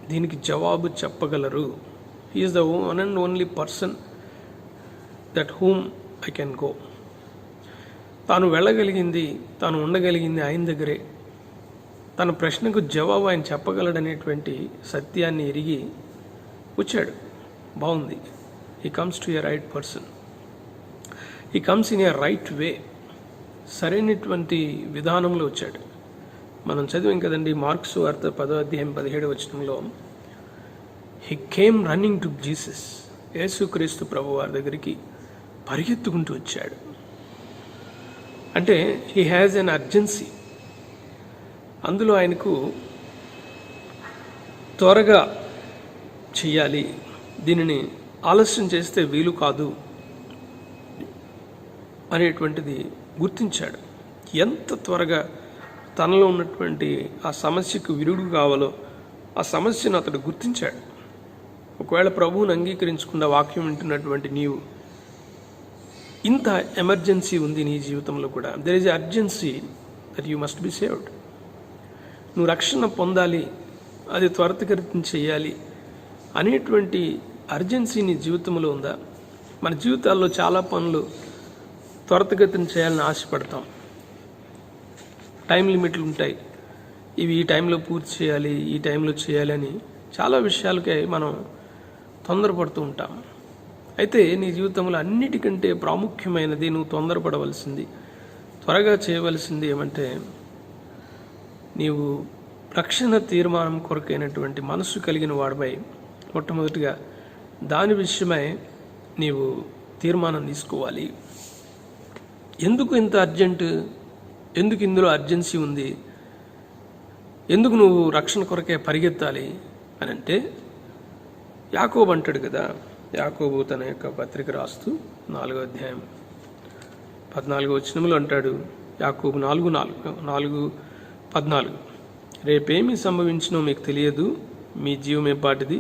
దీనికి జవాబు చెప్పగలరు. He's the one and only person that whom I can go. తాను వెళ్ళగలిగింది, తాను ఉండగలిగింది ఆయన దగ్గరే. తన ప్రశ్నకు జవాబు ఆయన చెప్పగలడనేటువంటి సత్యాన్ని ఎరిగి వచ్చాడు. బాగుంది. He comes to a right person, he comes in a right way. సరైనటువంటి విధానంలో వచ్చాడు. మనం చదివాం కదండి, మార్క్స్ వార్త 10వ అధ్యాయం 17వ వచనంలో, he came running to Jesus. యేసుక్రీస్తు ప్రభు వారి దగ్గరికి పరిగెత్తుకుంటూ వచ్చాడు. అంటే హీ హ్యాజ్ ఎన్ అర్జెన్సీ. అందులో ఆయనకు త్వరగా చెయ్యాలి, దీనిని ఆలస్యం చేస్తే వీలు కాదు అనేటువంటిది గుర్తించాడు. ఎంత త్వరగా తనలో ఉన్నటువంటి ఆ సమస్యకు విరుగుడు కావాలో ఆ సమస్యను అతడు గుర్తించాడు. ఒకవేళ ప్రభువుని అంగీకరించకుండా వాక్యం వింటున్నటువంటి నీవు, ఇంత ఎమర్జెన్సీ ఉంది నీ జీవితంలో కూడా. There is a urgency that you must be saved. నువ్వు రక్షణ పొందాలి, అది త్వరితగతిన చేయాలి అనేటువంటి అర్జెన్సీ నీ జీవితంలో ఉందా? మన జీవితాల్లో చాలా పనులు త్వరితగతిన చేయాలని ఆశపడతాం. టైం లిమిట్లు ఉంటాయి, ఇవి ఈ టైంలో పూర్తి చేయాలి, ఈ టైంలో చేయాలి అని చాలా విషయాలకే మనం తొందరపడుతూ ఉంటాం. అయితే నీ జీవితంలో అన్నిటికంటే ప్రాముఖ్యమైనది, నువ్వు తొందరపడవలసింది, త్వరగా చేయవలసింది ఏమంటే, నీవు రక్షణ తీర్మానం కొరకైనటువంటి మనస్సు కలిగిన వాడిపై మొట్టమొదటిగా దాని విషయమై నీవు తీర్మానం తీసుకోవాలి. ఎందుకు ఇంత అర్జెంటు? ఎందుకు ఇందులో అర్జెన్సీ ఉంది? ఎందుకు నువ్వు రక్షణ కొరకే పరిగెత్తాలి అని అంటే, యాకోబు అంటాడు కదా, యాకోబు తన యొక్క పత్రిక రాస్తూ 4వ అధ్యాయం 14వ వచనంలో అంటాడు, యాకోబు 4:14, రేపేమి సంభవించినో మీకు తెలియదు, మీ జీవమే పాటిది,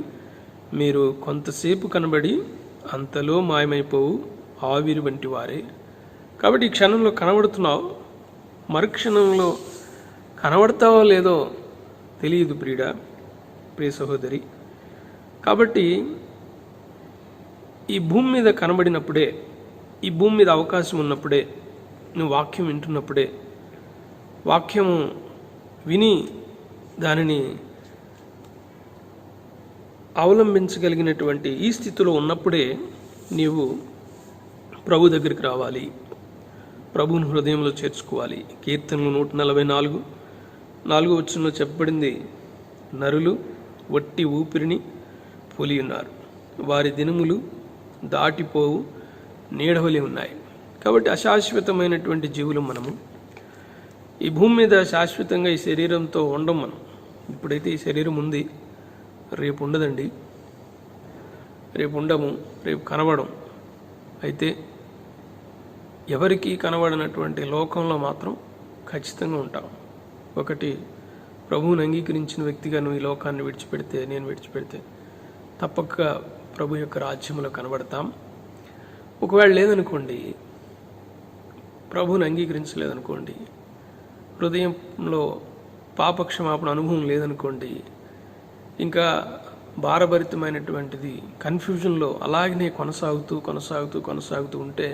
మీరు కొంతసేపు కనబడి అంతలో మాయమైపోవు ఆవిరి వంటి వారే. కాబట్టి ఈ క్షణంలో కనబడుతున్నావు, మరుక్షణంలో కనబడతావో లేదో తెలియదు ప్రియ సహోదరి. కాబట్టి ఈ భూమి మీద కనబడినప్పుడే, ఈ భూమి మీద అవకాశం ఉన్నప్పుడే, నువ్వు వాక్యం వింటున్నప్పుడే, వాక్యము విని దానిని అవలంబించగలిగినటువంటి ఈ స్థితిలో ఉన్నప్పుడే నీవు ప్రభు దగ్గరికి రావాలి, ప్రభువుని హృదయంలో చేర్చుకోవాలి. కీర్తనలు 144:4 వచనంలో చెప్పబడింది, నరులు వట్టి ఊపిరిని పోలి ఉన్నారు, వారి దినములు దాటిపోవు నీడవలి ఉన్నాయి. కాబట్టి అశాశ్వతమైనటువంటి జీవులు మనము. ఈ భూమి మీద శాశ్వతంగా ఈ శరీరంతో ఉండం మనం. ఇప్పుడైతే ఈ శరీరం ఉంది, రేపు ఉండదండి, రేపు ఉండము, రేపు కనబడం. అయితే ఎవరికి కనబడినటువంటి లోకంలో మాత్రం ఖచ్చితంగా ఉంటాం. ఒకటి, ప్రభువుని అంగీకరించిన వ్యక్తిగా నువ్వు ఈ లోకాన్ని విడిచిపెడితే, నేను విడిచిపెడితే తప్పక ప్రభు యొక్క రాజ్యంలో కనబడతాం. ఒకవేళ లేదనుకోండి, ప్రభువుని అంగీకరించలేదనుకోండి, హృదయంలో పాపక్షమాపణ అనుభవం లేదనుకోండి, ఇంకా భారభరితమైనటువంటిది కన్ఫ్యూజన్లో అలాగనే కొనసాగుతూ ఉంటే,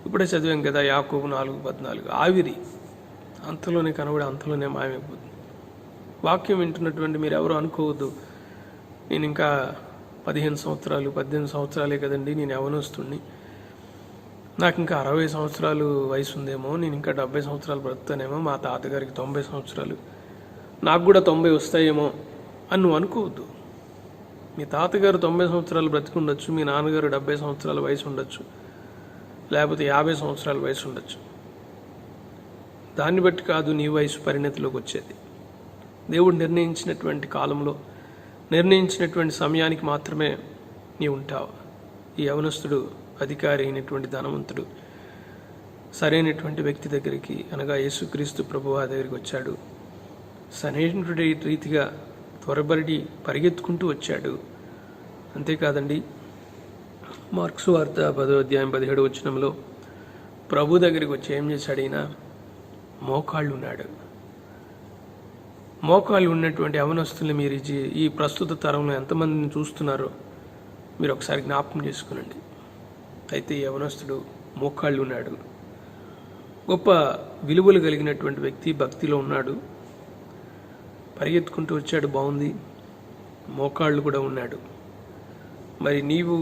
ఇప్పుడే చదివాం కదా యాకోబు 4:14, ఆవిరి అంతలోనే కనబడి అంతలోనే మాయమైపోతుంది. వాక్యం వింటున్నటువంటి మీరు ఎవరు అనుకోవద్దు, నేను ఇంకా 15 సంవత్సరాలు 18 సంవత్సరాలే కదండి, నేను యవ్వనస్తుడిని, నాకు ఇంకా 60 సంవత్సరాలు వయసు ఉందేమో, నేను ఇంకా 70 సంవత్సరాలు బ్రతుకుతానేమో, మా తాతగారికి 90 సంవత్సరాలు, నాకు కూడా 90 వస్తాయేమో అని నువ్వు అనుకోవద్దు. మీ తాతగారు 90 సంవత్సరాలు బ్రతికుండొచ్చు, మీ నాన్నగారు 70 సంవత్సరాల వయసు ఉండొచ్చు, లేకపోతే 50 సంవత్సరాల వయసు ఉండొచ్చు. దాన్ని బట్టి కాదు నీ వయసు పరిణతిలోకి వచ్చేది. దేవుడు నిర్ణయించినటువంటి కాలంలో, నిర్ణయించినటువంటి సమయానికి మాత్రమే నీవు ఉంటావు. ఈ యవనస్తుడు అధికారి అయినటువంటి ధనవంతుడు సరైనటువంటి వ్యక్తి దగ్గరికి, అనగా యేసుక్రీస్తు ప్రభువా దగ్గరికి వచ్చాడు. సరైనటువంటి రీతిగా త్వరబడి పరిగెత్తుకుంటూ వచ్చాడు. అంతేకాదండి, మార్క్స్ వార్త 10వ అధ్యాయం 17వ వచనంలో ప్రభు దగ్గరికి వచ్చి ఏం చేశాడు? అయినా మోకాళ్ళు ఉన్నాడు. మోకాళ్ళు ఉన్నటువంటి యవనస్తుల్ని మీరు ఈ ప్రస్తుత తరంలో ఎంతమందిని చూస్తున్నారో మీరు ఒకసారి జ్ఞాపకం చేసుకునండి. అయితే ఈ యవనస్తుడు మోకాళ్ళు ఉన్నాడు, గొప్ప విలువలు కలిగినటువంటి వ్యక్తి, భక్తిలో ఉన్నాడు, పరిగెత్తుకుంటూ వచ్చాడు, బాగుంది, మోకాళ్ళు కూడా ఉన్నాడు. మరి నీవు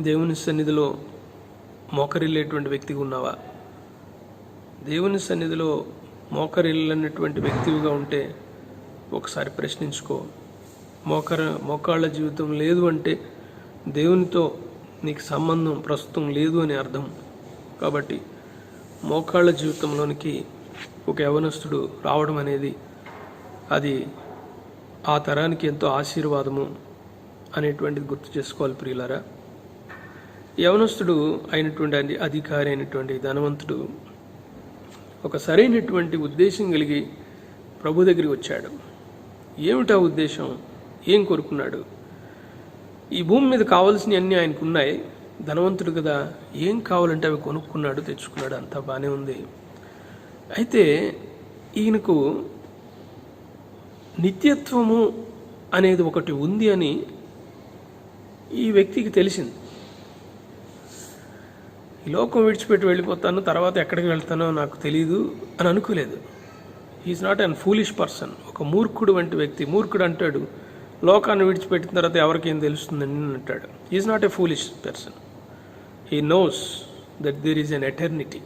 దేవుని సన్నిధిలో మోకరిల్లేటువంటి వ్యక్తిగా ఉన్నావా? దేవుని సన్నిధిలో మోకరిల్లన్నటువంటి వ్యక్తిగా ఉంటే ఒకసారి ప్రశ్నించుకో. మోకాళ్ళ జీవితం లేదు అంటే దేవునితో నీకు సంబంధం ప్రస్తుతం లేదు అని అర్థం. కాబట్టి మోకాళ్ళ జీవితంలోనికి ఒక యవనస్తుడు రావడం అనేది అది ఆ తరానికి ఎంతో ఆశీర్వాదము అనేటువంటిది గుర్తు చేసుకోవాలి ప్రియులారా. యవనస్తుడు అయినటువంటి అధికారి అయినటువంటి ధనవంతుడు ఒక సరైనటువంటి ఉద్దేశం కలిగి ప్రభు దగ్గరికి వచ్చాడు. ఏమిటా ఉద్దేశం? ఏం కోరుకున్నాడు? ఈ భూమి మీద కావాల్సినవి అన్నీ ఆయనకు ఉన్నాయి, ధనవంతుడు కదా, ఏం కావాలంటే అవి కొనుక్కున్నాడు, తెచ్చుకున్నాడు, అంతా బాగానే ఉంది. అయితే ఈయనకు నిత్యత్వము అనేది ఒకటి ఉంది అని ఈ వ్యక్తికి తెలిసింది. ఈ లోకం విడిచిపెట్టి వెళ్ళిపోతాను, తర్వాత ఎక్కడికి వెళ్తానో నాకు తెలియదు అని అనుకోలేదు. He's not an foolish person. ఒక మూర్ఖుడు వంటి వ్యక్తి. మూర్ఖుడు అంటాడు లోకాన్ని విడిచిపెట్టిన తర్వాత ఎవరికేం తెలుస్తుందని అంటాడు. He's not a foolish person. He knows that there is an eternity.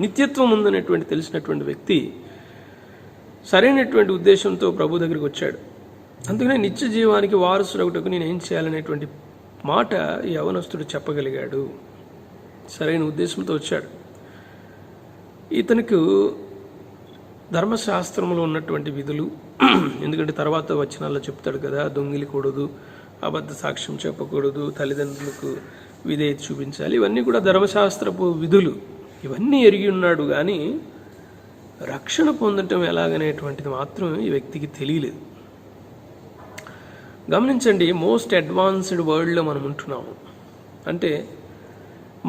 నిత్యత్వం ఉందనేటువంటి తెలిసినటువంటి వ్యక్తి సరైనటువంటి ఉద్దేశంతో ప్రభు దగ్గరికి వచ్చాడు. అందుకనే నిత్య జీవానికి వారసుడొకటకు నేను ఏం చేయాలనేటువంటి మాట ఈ యవనస్తుడు చెప్పగలిగాడు. సరైన ఉద్దేశంతో వచ్చాడు. ఇతనికి ధర్మశాస్త్రంలో ఉన్నటువంటి విధులు, ఎందుకంటే తర్వాత వచనాల్లో చెప్తాడు కదా, దొంగిలికూడదు, అబద్ధ సాక్ష్యం చెప్పకూడదు, తల్లిదండ్రులకు విధేయత చూపించాలి, ఇవన్నీ కూడా ధర్మశాస్త్రపు విధులు. ఇవన్నీ ఎరిగి ఉన్నాడు, కానీ రక్షణ పొందటం ఎలాగనేటువంటిది మాత్రం ఈ వ్యక్తికి తెలియలేదు. గమనించండి, మోస్ట్ అడ్వాన్స్డ్ వరల్డ్లో మనం ఉంటున్నాము. అంటే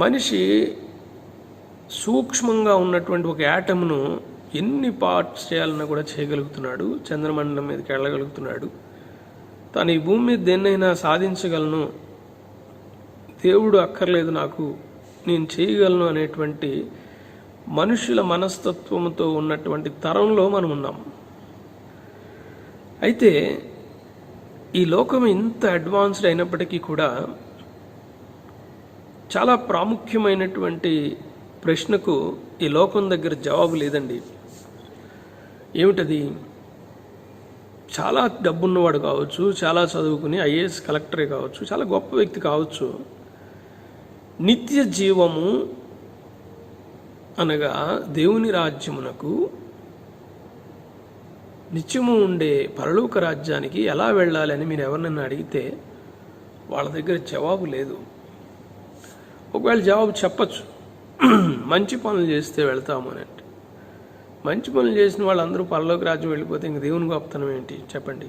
మనిషి సూక్ష్మంగా ఉన్నటువంటి ఒక యాటమ్ను ఎన్ని పార్ట్స్ చేయాలన్నా కూడా చేయగలుగుతున్నాడు. చంద్రమండలం మీదకి వెళ్ళగలుగుతున్నాడు. తాను ఈ భూమి మీద దేన్నైనా సాధించగలను, దేవుడు అక్కర్లేదు నాకు, నేను చేయగలను అనేటువంటి మనుషుల మనస్తత్వంతో ఉన్నటువంటి తరంలో మనం ఉన్నాం. అయితే ఈ లోకం ఇంత అడ్వాన్స్డ్ అయినప్పటికీ కూడా చాలా ప్రాముఖ్యమైనటువంటి ప్రశ్నకు ఈ లోకం దగ్గర జవాబు లేదండి. ఏమిటది? చాలా డబ్బున్నవాడు కావచ్చు, చాలా చదువుకుని ఐఏఎస్ కలెక్టరే కావచ్చు, చాలా గొప్ప వ్యక్తి కావచ్చు, నిత్య జీవము అనగా దేవుని రాజ్యమునకు, నిత్యము ఉండే పరలోక రాజ్యానికి ఎలా వెళ్ళాలి అని మీరు ఎవరినైనా అడిగితే వాళ్ళ దగ్గర జవాబు లేదు. ఒకవేళ జవాబు చెప్పచ్చు, మంచి పనులు చేస్తే వెళ్తాము అని. అంటే మంచి పనులు చేసిన వాళ్ళందరూ పరలోక రాజ్యం వెళ్ళిపోతే ఇంక దేవుని గొప్పతనం ఏంటి చెప్పండి?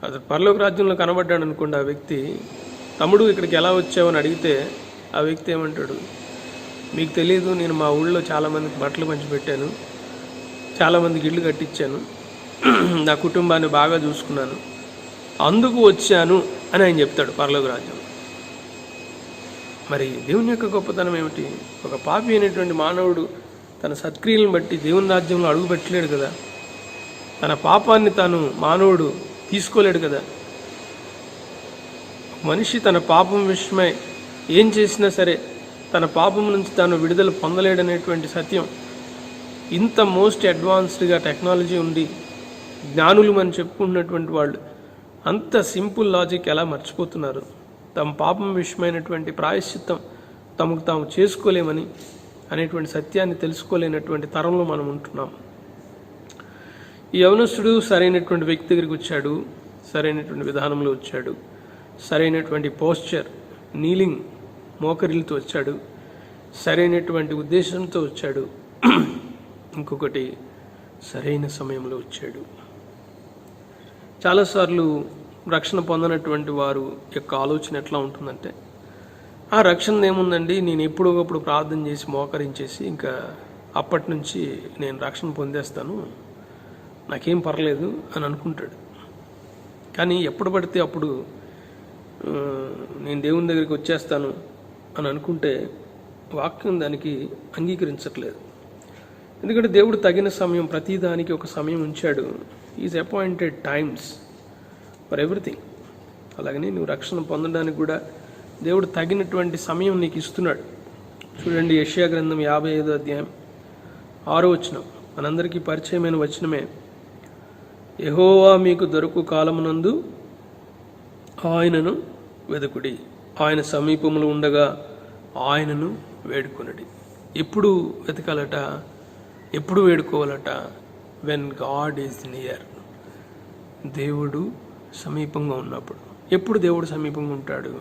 అసలు పరలోక రాజ్యంలో కనబడ్డాడు అనుకోండి, ఆ వ్యక్తి, తమ్ముడు ఇక్కడికి ఎలా వచ్చావని అడిగితే ఆ వ్యక్తి ఏమంటాడు? మీకు తెలియదు, నేను మా ఊళ్ళో చాలామందికి బట్టలు పంచిపెట్టాను, చాలామందికి ఇళ్ళు కట్టించాను, నా కుటుంబాన్ని బాగా చూసుకున్నాను, అందుకు వచ్చాను అని ఆయన చెప్తాడు పరలోక రాజ్యం. మరి దేవుని యొక్క గొప్పతనం ఏమిటి? ఒక పాపి అయినటువంటి మానవుడు తన సత్క్రియలను బట్టి దేవుని రాజ్యంలో అడుగు పెట్టలేడు కదా. తన పాపాన్ని తాను మానవుడు తీసుకోలేడు కదా. మనిషి తన పాపం విషయమై ఏం చేసినా సరే తన పాపం నుంచి తాను విడుదల పొందలేడనేటువంటి సత్యం ఇంత మోస్ట్ అడ్వాన్స్డ్గా టెక్నాలజీ ఉండి జ్ఞానులు మనం చెప్పుకున్నటువంటి వాళ్ళు అంత సింపుల్ లాజిక్ ఎలా మర్చిపోతున్నారు? తమ పాపం విషయమైనటువంటి ప్రాయశ్చిత్తం తమకు తాము చేసుకోలేమని అనేటువంటి సత్యాన్ని తెలుసుకోలేనటువంటి తరంలో మనం ఉంటున్నాం. ఈ యవనస్తుడు సరైనటువంటి వ్యక్తి దగ్గరికి వచ్చాడు, సరైనటువంటి విధానంలో వచ్చాడు, సరైనటువంటి పోస్చర్, నీలింగ్, మోకరిలతో వచ్చాడు, సరైనటువంటి ఉద్దేశంతో వచ్చాడు, ఇంకొకటి సరైన సమయంలో వచ్చాడు. చాలాసార్లు రక్షణ పొందనటువంటి వారు యొక్క ఆలోచన ఎట్లా ఉంటుందంటే, ఆ రక్షణ ఏముందండి, నేను ఎప్పుడొకప్పుడు ప్రార్థన చేసి మోకరించేసి ఇంకా అప్పటి నుంచి నేను రక్షణ పొందేస్తాను, నాకేం పర్లేదు అని అనుకుంటాడు. కానీ ఎప్పుడు పడితే అప్పుడు నేను దేవుని దగ్గరికి వచ్చేస్తాను అని అనుకుంటే వాక్యం దానికి అంగీకరించట్లేదు. ఎందుకంటే దేవుడు తగిన సమయం, ప్రతిదానికి ఒక సమయం ఉంచాడు. Is appointed times for everything. అలాగని నువ్వు రక్షణ పొందడానికి కూడా దేవుడు తగినటువంటి సమయం నీకు ఇస్తున్నాడు. చూడండి, యెషయా గ్రంథం 55వ అధ్యాయం 6వ వచనం మనందరికీ పరిచయమైన వచనమే. యెహోవా మీకు దొరకు కాలమునందు ఆయనను వెదుకుడి, ఆయన సమీపములో ఉండగా ఆయనను వేడుకొనుడి. ఎప్పుడు వెతకాలట, ఎప్పుడు వేడుకోవాలట? When God is near. దేవుడు సమీపంగా ఉన్నప్పుడు. ఎప్పుడు దేవుడు సమీపంగా ఉంటాడు?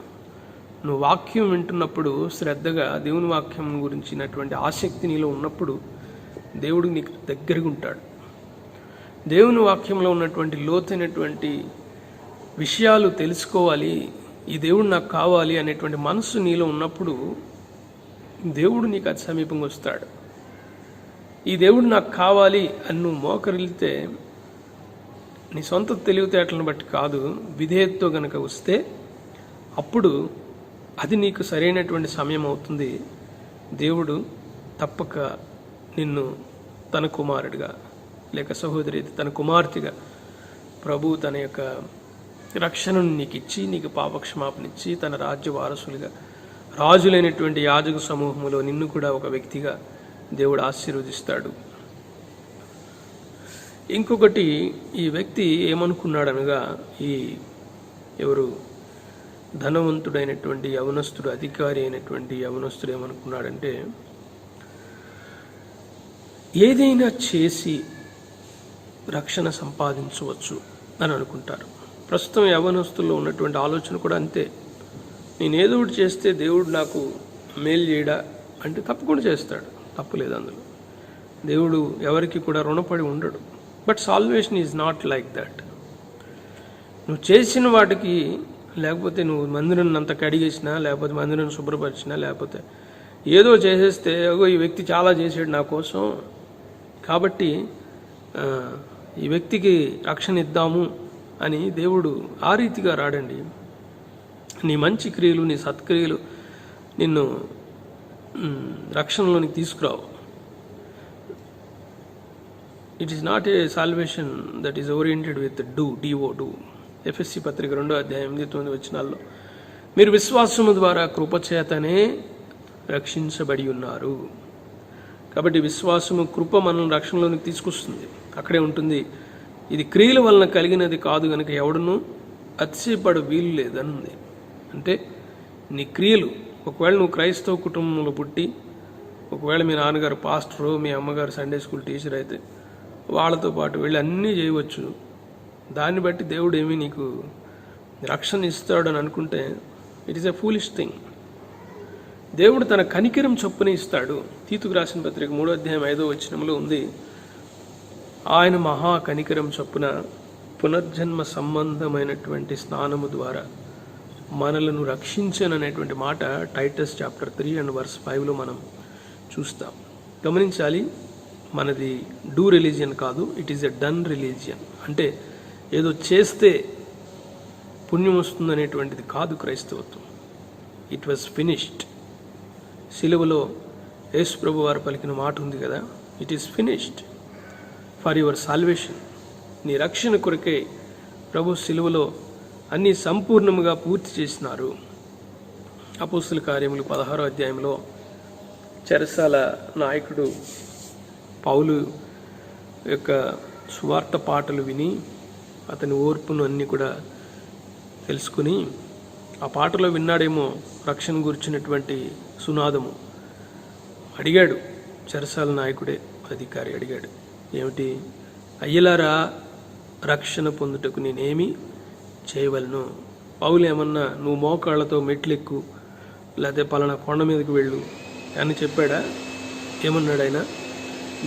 నువ్వు వాక్యం వింటున్నప్పుడు, శ్రద్ధగా దేవుని వాక్యం గురించినటువంటి ఆసక్తి నీలో ఉన్నప్పుడు దేవుడు నీకు దగ్గరగా ఉంటాడు. దేవుని వాక్యంలో ఉన్నటువంటి లోతైనటువంటి విషయాలు తెలుసుకోవాలి, ఈ దేవుడు నాకు కావాలి అనేటువంటి మనసు నీలో ఉన్నప్పుడు దేవుడు నీకు అతి సమీపంగా వస్తాడు. ఈ దేవుడు నాకు కావాలి అని నువ్వు మోకరిల్లితే నీ సొంత తెలివితేటలను బట్టి కాదు, విధేయతతో గనక వస్తే అప్పుడు అది నీకు సరైనటువంటి సమయం అవుతుంది. దేవుడు తప్పక నిన్ను తన కుమారుడిగా లేక సహోదరి తన కుమార్తెగా ప్రభు తన యొక్క రక్షణను నీకు ఇచ్చి, నీకు పాపక్షమాపణ ఇచ్చి, తన రాజ్య వారసులుగా రాజులైనటువంటి యాజక సమూహంలో నిన్ను కూడా ఒక వ్యక్తిగా దేవుడు ఆశీర్వదిస్తాడు. ఇంకొకటి, ఈ వ్యక్తి ఏమనుకున్నాడనగా, ఈ ఎవరు ధనవంతుడైనటువంటి యవనస్తుడు, అధికారి అయినటువంటి యవనస్తుడు ఏమనుకున్నాడంటే, ఏదైనా చేసి రక్షణ సంపాదించవచ్చు అని అనుకుంటారు. ప్రస్తుతం యవనస్తుల్లో ఉన్నటువంటి ఆలోచన కూడా అంతే. నేను ఏదో ఒకటి చేస్తే దేవుడు నాకు మేలు చేయడా అంటే తప్పకుండా చేస్తాడు, తప్పులేదు అందులో. దేవుడు ఎవరికి కూడా రుణపడి ఉండడు. But salvation is not like that. నువ్వు చేసిన వాటికి, లేకపోతే నువ్వు మందిరం అంత కడిగేసినా, లేకపోతే మందిరం శుభ్రపరిచినా, లేకపోతే ఏదో చేసేస్తే ఈ వ్యక్తి చాలా చేసాడు నా కోసం కాబట్టి ఈ వ్యక్తికి రక్షణ ఇద్దాము అని దేవుడు ఆ రీతిగా రాడండి. నీ మంచి క్రియలు, నీ సత్క్రియలు నిన్ను రక్షణలోనికి తీసుకురావు. It is not a salvation that is oriented with do. ఎఫ్ఎస్సి పత్రిక 2వ అధ్యాయం 8-9 వచనాల్లో, మీరు విశ్వాసము ద్వారా కృపచేతనే రక్షించబడి ఉన్నారు. కాబట్టి విశ్వాసము, కృప మనల్ని రక్షణలోనికి తీసుకొస్తుంది. అక్కడే ఉంటుంది, ఇది క్రియల వలన కలిగినది కాదు గనుక ఎవడును అతిశయపడ వీలు లేదనుంది. అంటే నీ క్రియలు, ఒకవేళ నువ్వు క్రైస్తవ కుటుంబంలో పుట్టి, ఒకవేళ మీ నాన్నగారు పాస్టరు, మీ అమ్మగారు సండే స్కూల్ టీచర్ అయితే వాళ్ళతో పాటు వెళ్ళి అన్నీ చేయవచ్చు. దాన్ని బట్టి దేవుడు ఏమీ నీకు రక్షణ ఇస్తాడు అని అనుకుంటే it is a foolish thing. దేవుడు తన కనికరం చొప్పున ఇస్తాడు. తీతుకు రాసిన పత్రిక 3వ అధ్యాయం 5వ వచనంలో ఉంది, ఆయన మహా కనికరం చొప్పున పునర్జన్మ సంబంధమైనటువంటి స్నానము ద్వారా మనలను రక్షించననేటువంటి మాట టైటస్ చాప్టర్ 3:5లో మనం చూస్తాం. గమనించాలి, మనది డూ రిలీజియన్ కాదు, it is a done religion. అంటే ఏదో చేస్తే పుణ్యం వస్తుందనేటువంటిది కాదు క్రైస్తవత్వం. It was finished. సిలువలో యేసు ప్రభు వారు పలికిన మాట ఉంది కదా, it is finished for your salvation. నీ రక్షణ కొరకే ప్రభు సిలువలో అన్నీ సంపూర్ణముగా పూర్తి చేసినారు. అపోస్తుల కార్యములు 16వ అధ్యాయంలో చెరసాల నాయకుడు పౌలు యొక్క సువార్త పాటలు విని అతని ఓర్పును అన్నీ కూడా తెలుసుకుని, ఆ పాటలో విన్నాడేమో రక్షణ గురించినటువంటి సునాదము. అడిగాడు, చెరసాల నాయకుడే అధికారి అడిగాడు, ఏమిటి అయ్యలారా, రక్షణ పొందుటకు నేనేమి చేయవలను? పౌలు ఏమన్నా నువ్వు మోకాళ్ళతో మెట్లెక్కు, లేకపోతే పలానా కొండ మీదకి వెళ్ళు అని చెప్పాడా? ఏమన్నాడు ఆయన?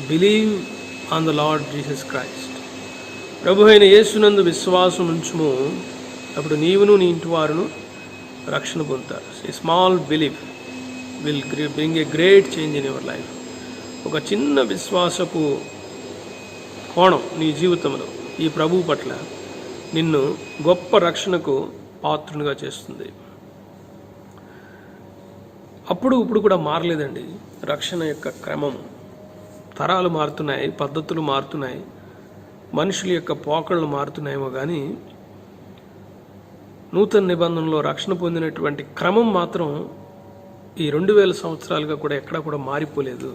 Believe on the Lord Jesus Christ. ప్రభు అయిన యేసునందు విశ్వాసం ఉంచుము, అప్పుడు నీవును నీ ఇంటి వారును రక్షణ పొందుతారు. A small belief will bring a great change in your life. ఒక చిన్న విశ్వాసపు కోణం నీ జీవితంలో ఈ ప్రభువు పట్ల నిన్ను గొప్ప రక్షణకు పాత్రునిగా చేస్తుంది. ఇప్పుడు కూడా మారలేదండి రక్షణ యొక్క క్రమం. తరాలు మారుతున్నాయి, పద్ధతులు మారుతున్నాయి, మనుషుల యొక్క పోకళ్ళు మారుతున్నాయేమో కానీ నూతన నిబంధనలో రక్షణ పొందినటువంటి క్రమం మాత్రం ఈ 2000 సంవత్సరాలుగా కూడా ఎక్కడా కూడా మారిపోలేదు.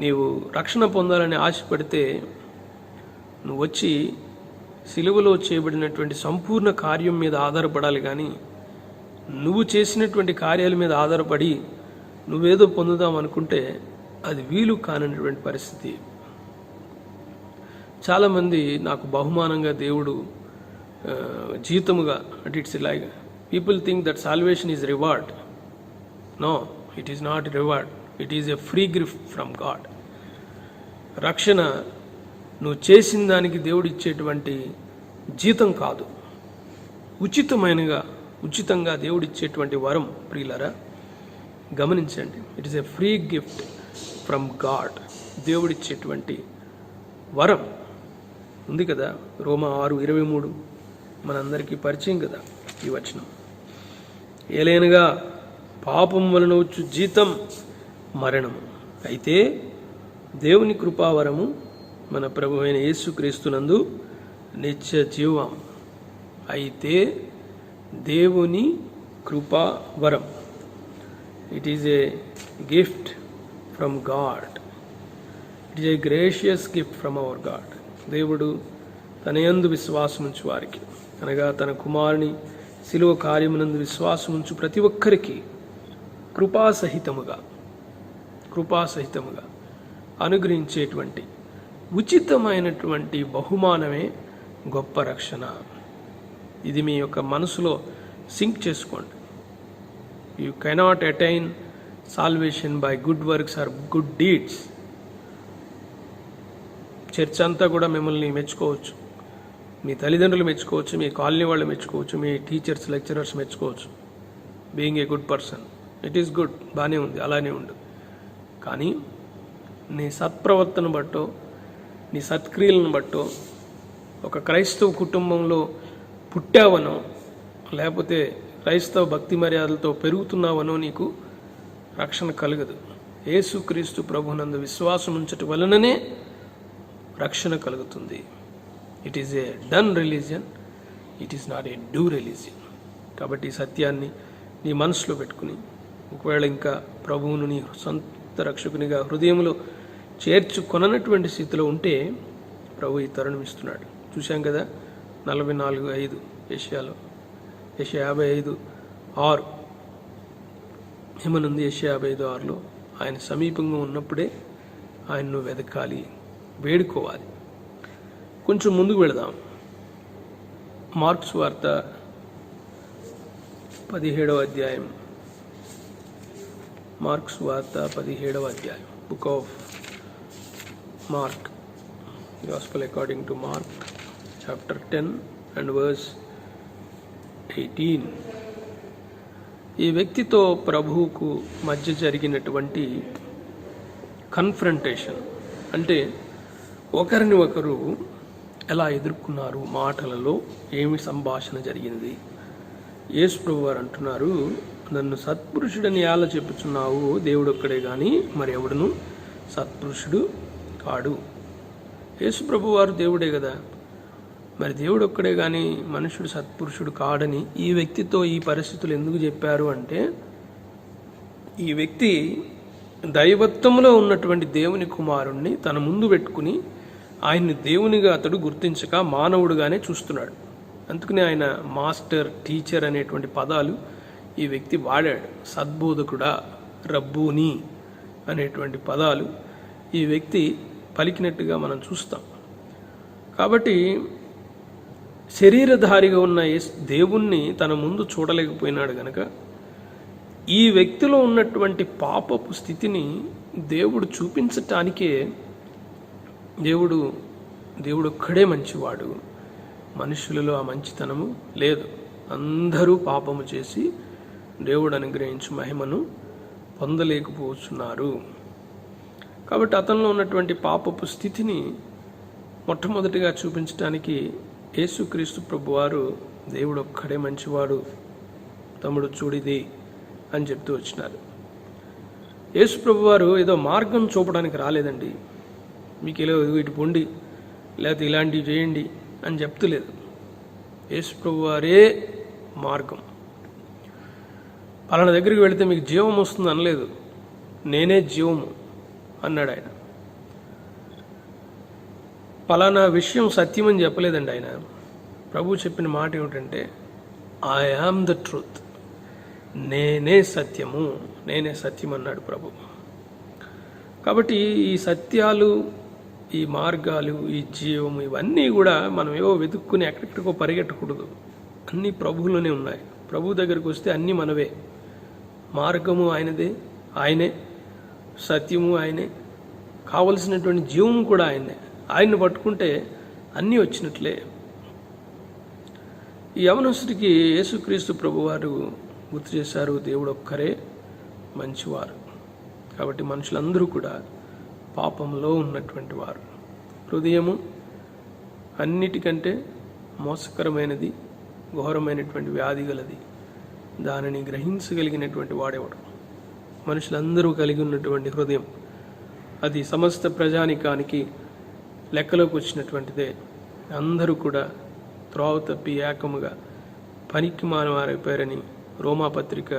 నీవు రక్షణ పొందాలని ఆశపడితే నువ్వు వచ్చి సిలువలో చేయబడినటువంటి సంపూర్ణ కార్యం మీద ఆధారపడాలి, కానీ నువ్వు చేసినటువంటి కార్యాల మీద ఆధారపడి నువ్వేదో పొందుదాం అనుకుంటే అది వీలు కానటువంటి పరిస్థితి. చాలామంది నాకు బహుమానంగా దేవుడు జీతముగా అంటే it's like people think that salvation is reward. No, it is not reward, it is a free gift from God. రక్షణ నువ్వు చేసిన దానికి దేవుడు ఇచ్చేటువంటి జీతం కాదు, ఉచితంగా దేవుడు ఇచ్చేటువంటి వరం. ప్రియులారా గమనించండి, it is a free gift from God. దేవుడిచ్చేటువంటి వరం ఉంది కదా. రోమా 6:23 మనందరికీ పరిచయం కదా ఈ వచనం. ఏలైనగా పాపం వలన వచ్చు జీతం మరణము, అయితే దేవుని కృపావరము మన ప్రభు అయిన యేసుక్రీస్తునందు నిత్య జీవం. అయితే దేవుని కృపావరం, it is a gift from God. It is a gracious gift from our God. దేవుడు తన యందు విశ్వాసముంచు వారికి, అనగా తన కుమారుని శిలువ కార్యమునందు విశ్వాసముంచు ప్రతి ఒక్కరికి కృపాసహితముగా అనుగ్రహించేటువంటి ఉచితమైనటువంటి బహుమానమే గొప్ప రక్షణ. ఇది మీ యొక్క మనసులో సింక్ చేసుకోండి. You cannot attain salvation by good works or good deeds. Church అంతా కూడా మిమ్మల్ని మెచ్చుకోవచ్చు, మీ తల్లిదండ్రులు మెచ్చుకోవచ్చు, మీ కాలనీ వాళ్ళు మెచ్చుకోవచ్చు, మీ టీచర్స్ లెక్చరర్స్ మెచ్చుకోవచ్చు. Being a good person, it is good, బాగానే ఉంది, అలానే ఉండు. కానీ నీ సత్ప్రవర్తన బట్టో, నీ సత్క్రియలను బట్టో, ఒక క్రైస్తవ కుటుంబంలో పుట్టావనో, లేకపోతే క్రైస్తవ భక్తి మర్యాదలతో పెరుగుతున్నావనో నీకు రక్షణ కలగదు. యేసుక్రీస్తు ప్రభునందు విశ్వాసం ఉంచటం వలననే రక్షణ కలుగుతుంది. It is A done religion, it is not A do religion. కాబట్టి ఈ సత్యాన్ని నీ మనసులో పెట్టుకుని, ఒకవేళ ఇంకా ప్రభువును నీ సొంత రక్షకునిగా హృదయంలో చేర్చుకొననటువంటి స్థితిలో ఉంటే ప్రభు ఈ తరుణం ఇస్తున్నాడు. చూశాం కదా 44:5 యెషయాలో, యెషయా 55:6 ఏమనుంది? యెషయా 55:6లో ఆయన సమీపంగా ఉన్నప్పుడే ఆయన్ను వెతకాలి, వేడుకోవాలి. కొంచెం ముందుకు వెళదాం. మార్క్స్ వార్త 17వ అధ్యాయం. మార్క్స్ వార్త 17వ అధ్యాయం. Book of mark, gospel according to mark, chapter 10 and verse 18. ఈ వ్యక్తితో ప్రభువుకు మధ్య జరిగినటువంటి కన్ఫ్రంటేషన్ అంటే ఒకరిని ఒకరు ఎలా ఎదుర్కొన్నారు, మాటలలో ఏమి సంభాషణ జరిగింది. యేసు ప్రభు వారు అంటున్నారు, నన్ను సత్పురుషుడని ఎలా చెప్పుచున్నావు? దేవుడు ఒక్కడే కానీ మరి ఎవడును సత్పురుషుడు కాడు. యేసు ప్రభు వారు దేవుడే కదా, మరి దేవుడు ఒక్కడే కానీ మనుషుడు సత్పురుషుడు కాడని ఈ వ్యక్తితో ఈ పరిస్థితులు ఎందుకు చెప్పారు అంటే, ఈ వ్యక్తి దైవత్వంలో ఉన్నటువంటి దేవుని కుమారుణ్ణి తన ముందు పెట్టుకుని ఆయన్ని దేవునిగా అతడు గుర్తించక మానవుడుగానే చూస్తున్నాడు. అందుకని ఆయన మాస్టర్, టీచర్ అనేటువంటి పదాలు ఈ వ్యక్తి వాడాడు. సద్బోధకుడా, రబ్బూని అనేటువంటి పదాలు ఈ వ్యక్తి పలికినట్టుగా మనం చూస్తాం. కాబట్టి శరీరధారిగా ఉన్న దేవుణ్ణి తన ముందు చూడలేకపోయినాడు గనక ఈ వ్యక్తిలో ఉన్నటువంటి పాపపు స్థితిని దేవుడు చూపించటానికే దేవుడు ఒక్కడే మంచివాడు, మనుషులలో ఆ మంచితనము లేదు, అందరూ పాపము చేసి దేవుడు అనుగ్రహించు మహిమను పొందలేకపోతున్నారు. కాబట్టి అతనిలో ఉన్నటువంటి పాపపు స్థితిని మొట్టమొదటిగా చూపించడానికి యేసుక్రీస్తు ప్రభువారు దేవుడు ఒక్కడే మంచివాడు, తమ్ముడు చూడిది అని చెప్తూ వచ్చినారు. యేసు ప్రభువారు ఏదో మార్గం చూపడానికి రాలేదండి. మీకు ఇలా ఇటు పొండి లేకపోతే ఇలాంటివి చేయండి అని చెప్తలేదు. యేసు ప్రభువారే మార్గం. పలానా దగ్గరికి వెళితే మీకు జీవం వస్తుంది అనలేదు, నేనే జీవము అన్నాడు ఆయన. పలానా విషయం సత్యం అని చెప్పలేదండి ఆయన. ప్రభు చెప్పిన మాట ఏమిటంటే, ఐ యామ్ ద ట్రూత్, నేనే సత్యము, నేనే సత్యం అన్నాడు ప్రభు. కాబట్టి ఈ సత్యాలు, ఈ మార్గాలు, ఈ జీవము, ఇవన్నీ కూడా మనం ఏవో వెతుక్కుని ఎక్కడెక్కడికో పరిగెట్టకూడదు. అన్నీ ప్రభువులోనే ఉన్నాయి. ప్రభు దగ్గరికి వస్తే అన్నీ మనవే. మార్గము ఆయనదే, ఆయనే. సత్యము ఆయనే. కావలసినటువంటి జీవము కూడా ఆయనే. ఆయన్ని పట్టుకుంటే అన్నీ వచ్చినట్లే. ఈ యవనస్తుడికి యేసుక్రీస్తు ప్రభువారు గుర్తు చేశారు, దేవుడు ఒక్కరే మంచివారు. కాబట్టి మనుషులందరూ కూడా పాపంలో ఉన్నటువంటి వారు. హృదయము అన్నిటికంటే మోసకరమైనది, ఘోరమైనటువంటి వ్యాధి గలది. దానిని గ్రహించగలిగినటువంటి వాడేవాడు. మనుషులందరూ కలిగి ఉన్నటువంటి హృదయం అది సమస్త ప్రజానికానికి లెక్కలోకి వచ్చినటువంటిదే. అందరూ కూడా త్రోవ తప్పి ఏకముగా పనికి మానవారైపోయారని రోమాపత్రిక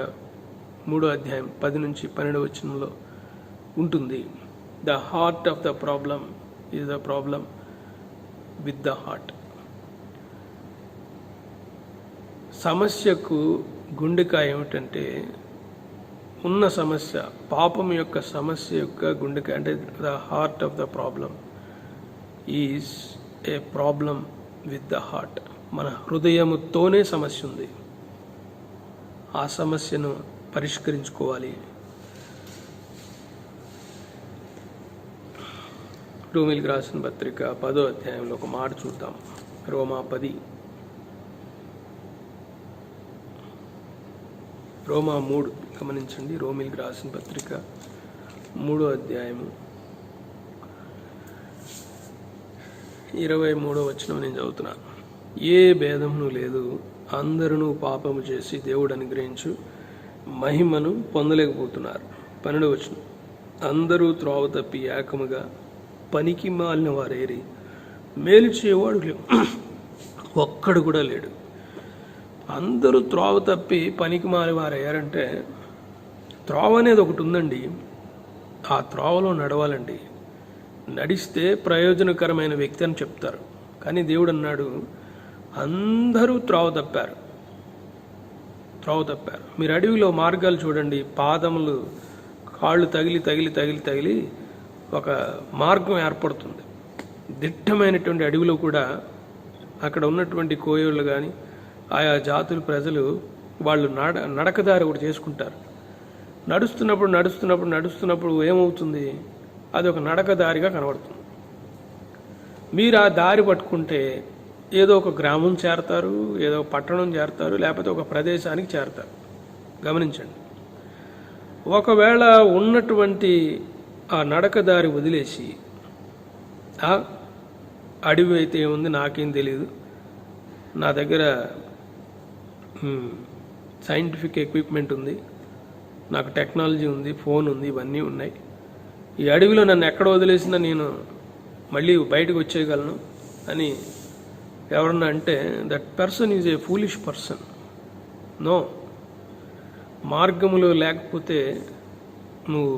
3వ అధ్యాయం 10 నుంచి 12 వచనంలో ఉంటుంది. The heart of the problem is the problem with the heart. సమస్యకు గుండెకాయ ఏమిటంటే, ఉన్న సమస్య, పాపం యొక్క సమస్య యొక్క గుండెకాయ అంటే the heart of the problem is a problem with the heart. మన హృదయముతోనే సమస్య ఉంది. ఆ సమస్యను పరిష్కరించుకోవాలి. రోమీలకు రాసిన పత్రిక 10వ అధ్యాయంలో ఒక మాట చూద్దాం. రోమా 10, రోమా 3 గమనించండి. రోమీలకు రాసిన పత్రిక 3వ అధ్యాయము 23వ వచనం నేను చదువుతున్నాను. ఏ భేదమును లేదు, అందరూ పాపము చేసి దేవుడు అనుగ్రహించు మహిమను పొందలేకపోతున్నారు. 12వ వచనం, అందరూ త్రోవ తప్పి ఏకముగా పనికి మాలిన వారేరి మేలు చేయవాడు లేవు, ఒక్కడు కూడా లేడు. అందరూ త్రోవ తప్పి పనికి మాలి వారయ్యారంటే, త్రోవ అనేది ఒకటి ఉందండి. ఆ త్రోవలో నడవాలండి. నడిస్తే ప్రయోజనకరమైన వ్యక్తి అని చెప్తారు. కానీ దేవుడు అన్నాడు, అందరూ త్రోవ తప్పారు. మీరు అడవిలో మార్గాలు చూడండి, పాదములు కాళ్ళు తగిలి తగిలి తగిలి తగిలి ఒక మార్గం ఏర్పడుతుంది. దిట్టమైనటువంటి అడవిలో కూడా అక్కడ ఉన్నటువంటి కోయోళ్ళు కానీ ఆయా జాతుల ప్రజలు వాళ్ళు నడకదారి ఒకటి చేసుకుంటారు. నడుస్తున్నప్పుడు నడుస్తున్నప్పుడు నడుస్తున్నప్పుడు ఏమవుతుంది, అది ఒక నడకదారిగా కనబడుతుంది. మీరు ఆ దారి పట్టుకుంటే ఏదో ఒక గ్రామం చేరతారు, ఏదో ఒక పట్టణం చేరతారు, లేకపోతే ఒక ప్రదేశానికి చేరతారు. గమనించండి. ఒకవేళ ఉన్నటువంటి ఆ నడకదారి వదిలేసి ఆ అడవి అయితే ఏముంది నాకేం తెలియదు, నా దగ్గర సైంటిఫిక్ ఎక్విప్మెంట్ ఉంది, నాకు టెక్నాలజీ ఉంది, ఫోన్ ఉంది, ఇవన్నీ ఉన్నాయి, ఈ అడవిలో నన్ను ఎక్కడ వదిలేసినా నేను మళ్ళీ బయటకు వచ్చేయగలను అని ఎవరన్నా అంటే, that person is a foolish person. No, మార్గములో లేకపోతే నువ్వు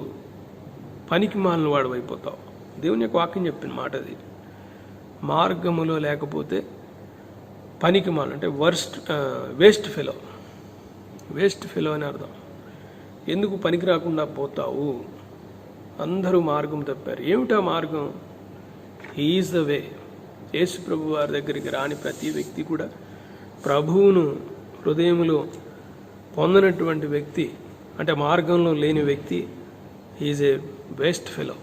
పనికి మాలిన వాడు అయిపోతావు. దేవుని యొక్క వాక్యం చెప్పిన మాట అది. మార్గములో లేకపోతే పనికి మాలిన అంటే వేస్ట్ ఫెలో అని అర్థం. ఎందుకు పనికి రాకుండా పోతావు? అందరూ మార్గం తప్పారు. ఏమిటా మార్గం? He's the way. యేసు ప్రభు వారి దగ్గరికి రాని ప్రతి వ్యక్తి కూడా, ప్రభువును హృదయంలో పొందనటువంటి వ్యక్తి, అంటే మార్గంలో లేని వ్యక్తి, is a waste fellow,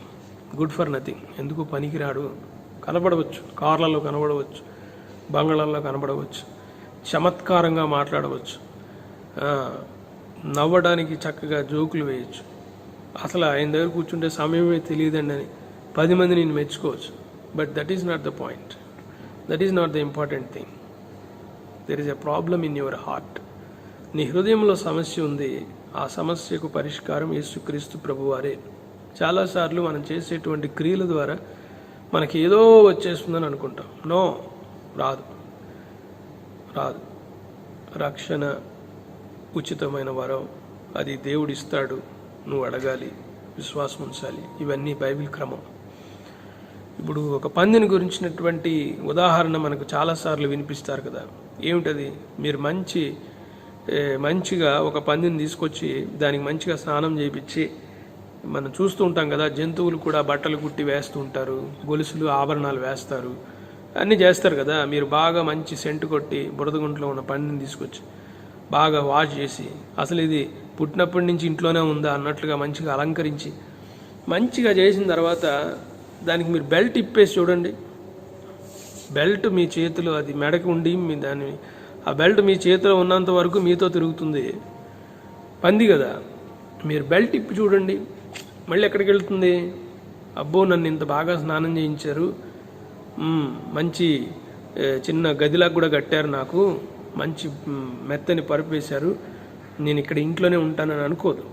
good for nothing. ఎందుకు పనికిరాడు. కనబడవచ్చు, కార్లలో కనబడవచ్చు, బంగ్లాల్లో కనబడవచ్చు, చమత్కారంగా మాట్లాడవచ్చు, నవ్వడానికి చక్కగా జోకులు వేయచ్చు, అసలు ఆయన దగ్గర కూర్చుంటే సమయమే తెలియదండి అని 10 మంది నేను మెచ్చుకోవచ్చు. But that is not the point. That is not the important thing. There is a problem in your heart. నీ హృదయంలో సమస్య ఉంది. ఆ సమస్యకు పరిష్కారం యేసుక్రీస్తు ప్రభువారే. చాలాసార్లు మనం చేసేటువంటి క్రియల ద్వారా మనకి ఏదో వచ్చేస్తుందని అనుకుంటాం. నో, రాదు. రక్షణ ఉచితమైన వరం, అది దేవుడిస్తాడు, నువ్వు అడగాలి, విశ్వాసం ఉంచాలి. ఇవన్నీ బైబిల్ క్రమం. ఇప్పుడు ఒక పందిని గురించినటువంటి ఉదాహరణ మనకు చాలాసార్లు వినిపిస్తారు కదా. ఏమిటది? మీరు మంచిగా ఒక పందిని తీసుకొచ్చి దానికి మంచిగా స్నానం చేయించి, మనం చూస్తూ ఉంటాం కదా, జంతువులు కూడా బట్టలు కుట్టి వేస్తూ ఉంటారు, గొలుసులు ఆభరణాలు వేస్తారు, అన్నీ చేస్తారు కదా. మీరు బాగా మంచి సెంటు కొట్టి బురదగుంట్లో ఉన్న పందిని తీసుకొచ్చి బాగా వాష్ చేసి, అసలు ఇది పుట్టినప్పటి నుంచి ఇంట్లోనే ఉందా అన్నట్లుగా మంచిగా అలంకరించి మంచిగా చేసిన తర్వాత దానికి మీరు బెల్ట్ ఇప్పేసి చూడండి. బెల్ట్ మీ చేతిలో, అది మెడకు ఉండి ఆ బెల్ట్ మీ చేతిలో ఉన్నంత వరకు మీతో తిరుగుతుంది. పంది కదా, మీరు బెల్ట్ ఇప్పి చూడండి, మళ్ళీ ఎక్కడికి వెళ్తుంది? అబ్బో, నన్ను ఇంత బాగా స్నానం చేయించారు, మంచి చిన్న గదిలాగా కూడా కట్టారు, నాకు మంచి మెత్తని పరుపు వేశారు, నేను ఇక్కడ ఇంట్లోనే ఉంటానని అనుకోదు.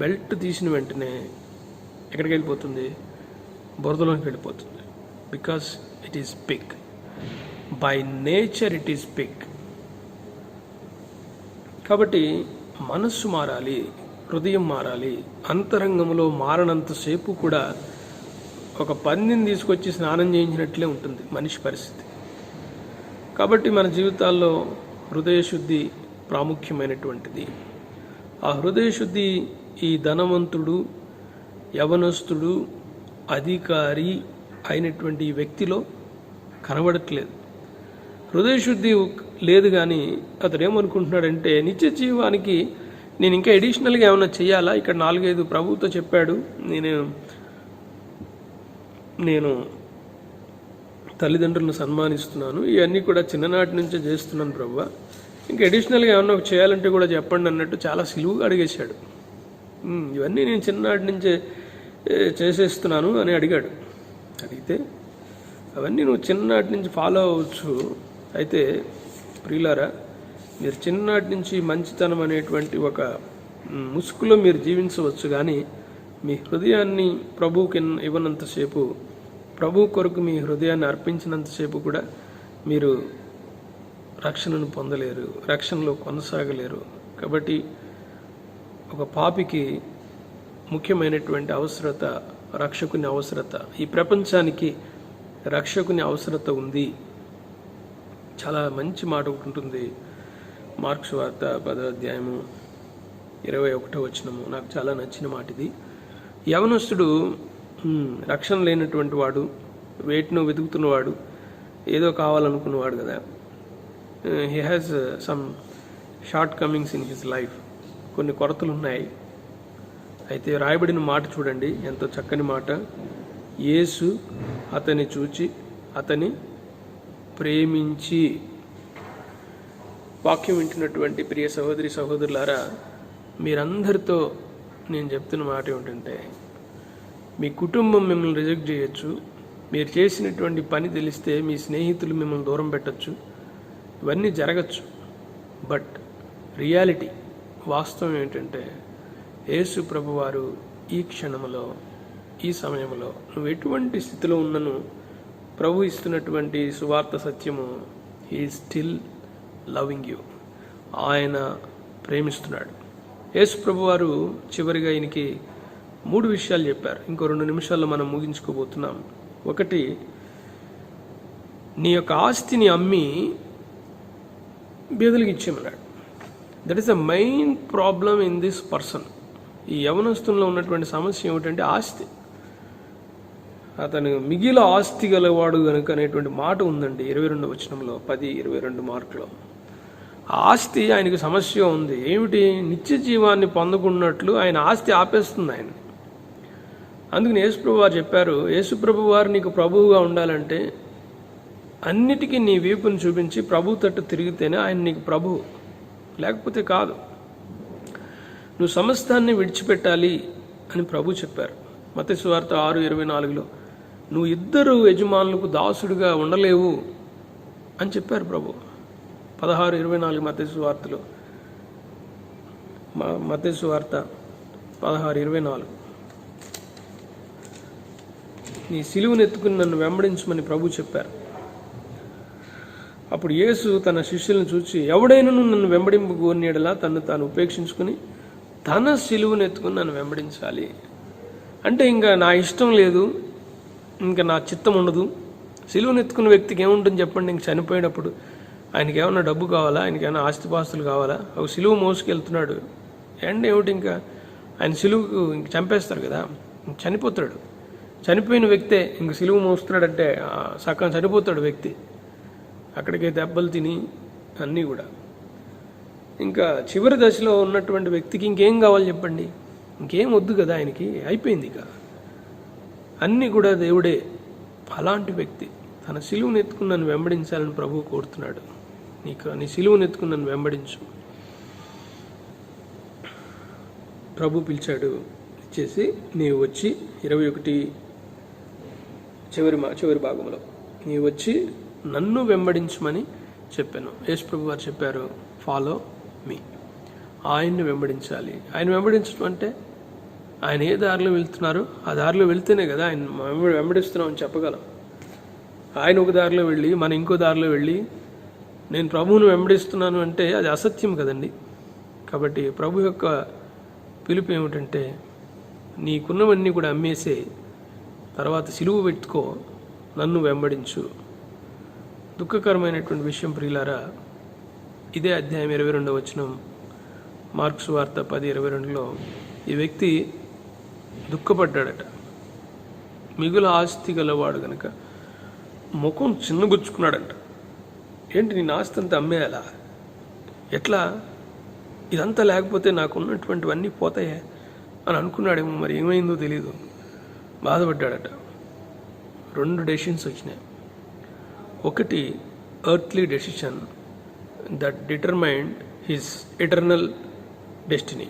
బెల్ట్ తీసిన వెంటనే ఎక్కడికి వెళ్ళిపోతుంది? బురదలోకి వెళ్ళిపోతుంది. Because it is Pig. By nature it is Pig. కాబట్టి మనస్సు మారాలి, హృదయం మారాలి. అంతరంగంలో మారనంతసేపు కూడా ఒక పందిని తీసుకొచ్చి స్నానం చేయించినట్లే ఉంటుంది మనిషి పరిస్థితి. కాబట్టి మన జీవితాల్లో హృదయశుద్ధి ప్రాముఖ్యమైనటువంటిది. ఆ హృదయశుద్ధి ఈ ధనవంతుడు, యవనస్తుడు, అధికారి అయినటువంటి ఈ వ్యక్తిలో కనబడట్లేదు. హృదయశుద్ధి లేదు. కానీ అతడు ఏమనుకుంటున్నాడంటే, నిత్య జీవానికి నేను ఇంకా అడిషనల్గా ఏమైనా చేయాలా? ఇక్కడ 4-5 ప్రభువుతో చెప్పాడు, నేను తల్లిదండ్రులను సన్మానిస్తున్నాను, ఇవన్నీ కూడా చిన్ననాటి నుంచే చేస్తున్నాను ప్రభువా, ఇంకా అడిషనల్గా ఏమన్నా చేయాలంటే కూడా చెప్పండి అన్నట్టు చాలా సులువుగా అడిగేశాడు. ఇవన్నీ నేను చిన్ననాటి నుంచే చేసేస్తున్నాను అని అడిగాడు. అడిగితే అవన్నీ నువ్వు చిన్ననాటి నుంచి ఫాలో అవ్వచ్చు. అయితే ప్రియులారా, మీరు చిన్ననాటి నుంచి మంచితనం అనేటువంటి ఒక ముసుగులో మీరు జీవించవచ్చు, కానీ మీ హృదయాన్ని ప్రభువుకి ఇవ్వనంతసేపు, ప్రభు కొరకు మీ హృదయాన్ని అర్పించినంతసేపు కూడా మీరు రక్షణను పొందలేరు, రక్షణలో కొనసాగలేరు. కాబట్టి ఒక పాపికి ముఖ్యమైనటువంటి అవసరత రక్షకుని అవసరత. ఈ ప్రపంచానికి రక్షకుని అవసరత ఉంది. చాలా మంచి మాట ఒకటి ఉంటుంది, మార్క్స్ వార్త 10వ అధ్యాయము 21వ వచనము. నాకు చాలా నచ్చిన మాట ఇది. యవనస్తుడు రక్షణ లేనటువంటి వాడు, వేటిను వెతుకుతున్నవాడు, ఏదో కావాలనుకున్నవాడు కదా. He has some short Cummins in his life. కొన్ని కొరతలు ఉన్నాయి. అయితే రాయబడిన మాట చూడండి, ఎంతో చక్కని మాట. యేసు అతన్ని చూచి అతని ప్రేమించి. వాక్యం వింటున్నటువంటి ప్రియ సహోదరి సహోదరులారా, మీరందరితో నేను చెప్తున్న మాట ఏమిటంటే, మీ కుటుంబం మిమ్మల్ని రిజెక్ట్ చేయొచ్చు, మీరు చేసినటువంటి పని తెలిస్తే మీ స్నేహితులు మిమ్మల్ని దూరం పెట్టచ్చు, ఇవన్నీ జరగచ్చు. బట్ రియాలిటీ, వాస్తవం ఏంటంటే, యేసు ప్రభువారు ఈ క్షణంలో, ఈ సమయంలో నువ్వు ఎటువంటి స్థితిలో ఉన్నను ప్రభు ఇస్తున్నటువంటి సువార్త సత్యము, హీ స్టిల్ లవింగ్ యూ. ఆయన ప్రేమిస్తున్నాడు. యేసు ప్రభువారు చివరిగా ఈయనకి 3 విషయాలు చెప్పారు. ఇంకో 2 నిమిషాల్లో మనం ముగించుకోబోతున్నాం. ఒకటి, నీ యొక్క ఆస్తిని అమ్మి బీదలకు ఇచ్చేయమన్నాడు. That is the main problem in this person. ఈ యవనస్తుల్లో ఉన్నటువంటి సమస్య ఏమిటంటే ఆస్తి. అతను మిగిలిన ఆస్తి గలవాడు కనుక అనేటువంటి మాట ఉందండి 22వ వచనంలో, 10:22 మార్కులో. ఆస్తి ఆయనకు సమస్య ఉంది. ఏమిటి? నిత్య జీవాన్ని పొందుకున్నట్లు ఆయన ఆస్తి ఆపేస్తుంది ఆయన. అందుకని యేసుప్రభు వారు చెప్పారు, యేసుప్రభు వారు నీకు ప్రభువుగా ఉండాలంటే అన్నిటికీ నీ వీపును చూపించి ప్రభు తట్టు తిరిగితేనే ఆయన నీకు ప్రభువు, లేకపోతే కాదు. నువ్వు సమస్తాన్ని విడిచిపెట్టాలి అని ప్రభు చెప్పారు. మత్తయి సువార్త 6:24లో నువ్వు ఇద్దరు యజమానులకు దాసుడిగా ఉండలేవు అని చెప్పారు ప్రభు. 16:24 మత్తయి సువార్తలో, మత్తయి సువార్త 16:24 నీ సిలువను ఎత్తుకుని నన్ను వెంబడించమని ప్రభు చెప్పారు. అప్పుడు యేసు తన శిష్యులను చూసి, ఎవడైనను నన్ను వెంబడింపగోరినలా తను తాను ఉపేక్షించుకుని తన సిలువను ఎత్తుకుని నన్ను వెంబడించాలి. అంటే ఇంకా నా ఇష్టం లేదు, ఇంకా నా చిత్తం ఉండదు. సిలువను ఎత్తుకున్న వ్యక్తికి ఏముంటుంది చెప్పండి? ఇంక చనిపోయేటప్పుడు ఆయనకి ఏమన్నా డబ్బు కావాలా, ఆయనకి ఏమైనా ఆస్తిపాస్తులు కావాలా? ఒక సిలువ మోసుకెళ్తున్నాడు, ఎండ ఏమిటి? ఇంకా ఆయన సిలువకు ఇంక చంపేస్తారు కదా, ఇంక చనిపోతాడు. చనిపోయిన వ్యక్తే ఇంక సిలువ మోస్తున్నాడంటే సగం చనిపోతాడు వ్యక్తి. అక్కడికే దెబ్బలు తిని అన్నీ కూడా. ఇంకా చివరి దశలో ఉన్నటువంటి వ్యక్తికి ఇంకేం కావాలి చెప్పండి? ఇంకేం వద్దు కదా, ఆయనకి అయిపోయింది. ఇక అన్నీ కూడా దేవుడే. అలాంటి వ్యక్తి తన సిలువను ఎత్తుకుని నన్ను వెంబడించాలని ప్రభువు కోరుతున్నాడు. నీ సిలువను ఎత్తుకుని నన్ను వెంబడించు. ప్రభు పిలిచాడు, ఇచ్చేసి నీవు వచ్చి 21 చివరి భాగంలో నీవు వచ్చి నన్ను వెంబడించమని చెప్పాను. యేసు ప్రభు వారు చెప్పారు, ఫాలో మీ. ఆయన్ని వెంబడించాలి. ఆయన వెంబడించడం అంటే ఆయన ఏ దారిలో వెళ్తున్నారో ఆ దారిలో వెళ్తేనే కదా ఆయన వెంబడిస్తున్నామని చెప్పగలం. ఆయన ఒక దారిలో వెళ్ళి మన ఇంకో దారిలో వెళ్ళి నేను ప్రభువును వెంబడిస్తున్నాను అంటే అది అసత్యం కదండి. కాబట్టి ప్రభు యొక్క పిలుపు ఏమిటంటే నీకున్నవన్నీ కూడా అమ్మేసే, తర్వాత సిలువ పెట్టుకో, నన్ను వెంబడించు. దుఃఖకరమైనటువంటి విషయం ప్రియులారా, ఇదే అధ్యాయం 22వ వచనం మార్కు సువార్త 10:22లో ఈ వ్యక్తి దుఃఖపడ్డాడట. మిగుల ఆస్తి గలవాడు గనక ముఖం చిన్నగుచ్చుకున్నాడంట. ఏంటి నేను ఆస్తి అంతా అమ్మేయాలా? ఎట్లా? ఇదంతా లేకపోతే నాకు ఉన్నటువంటివన్నీ పోతాయే అని అనుకున్నాడేమో, మరి ఏమైందో తెలీదు. బాధపడ్డాడట. 2 డెసిషన్స్ వచ్చినాయి. ఒకటి earthly decision that determined his eternal destiny.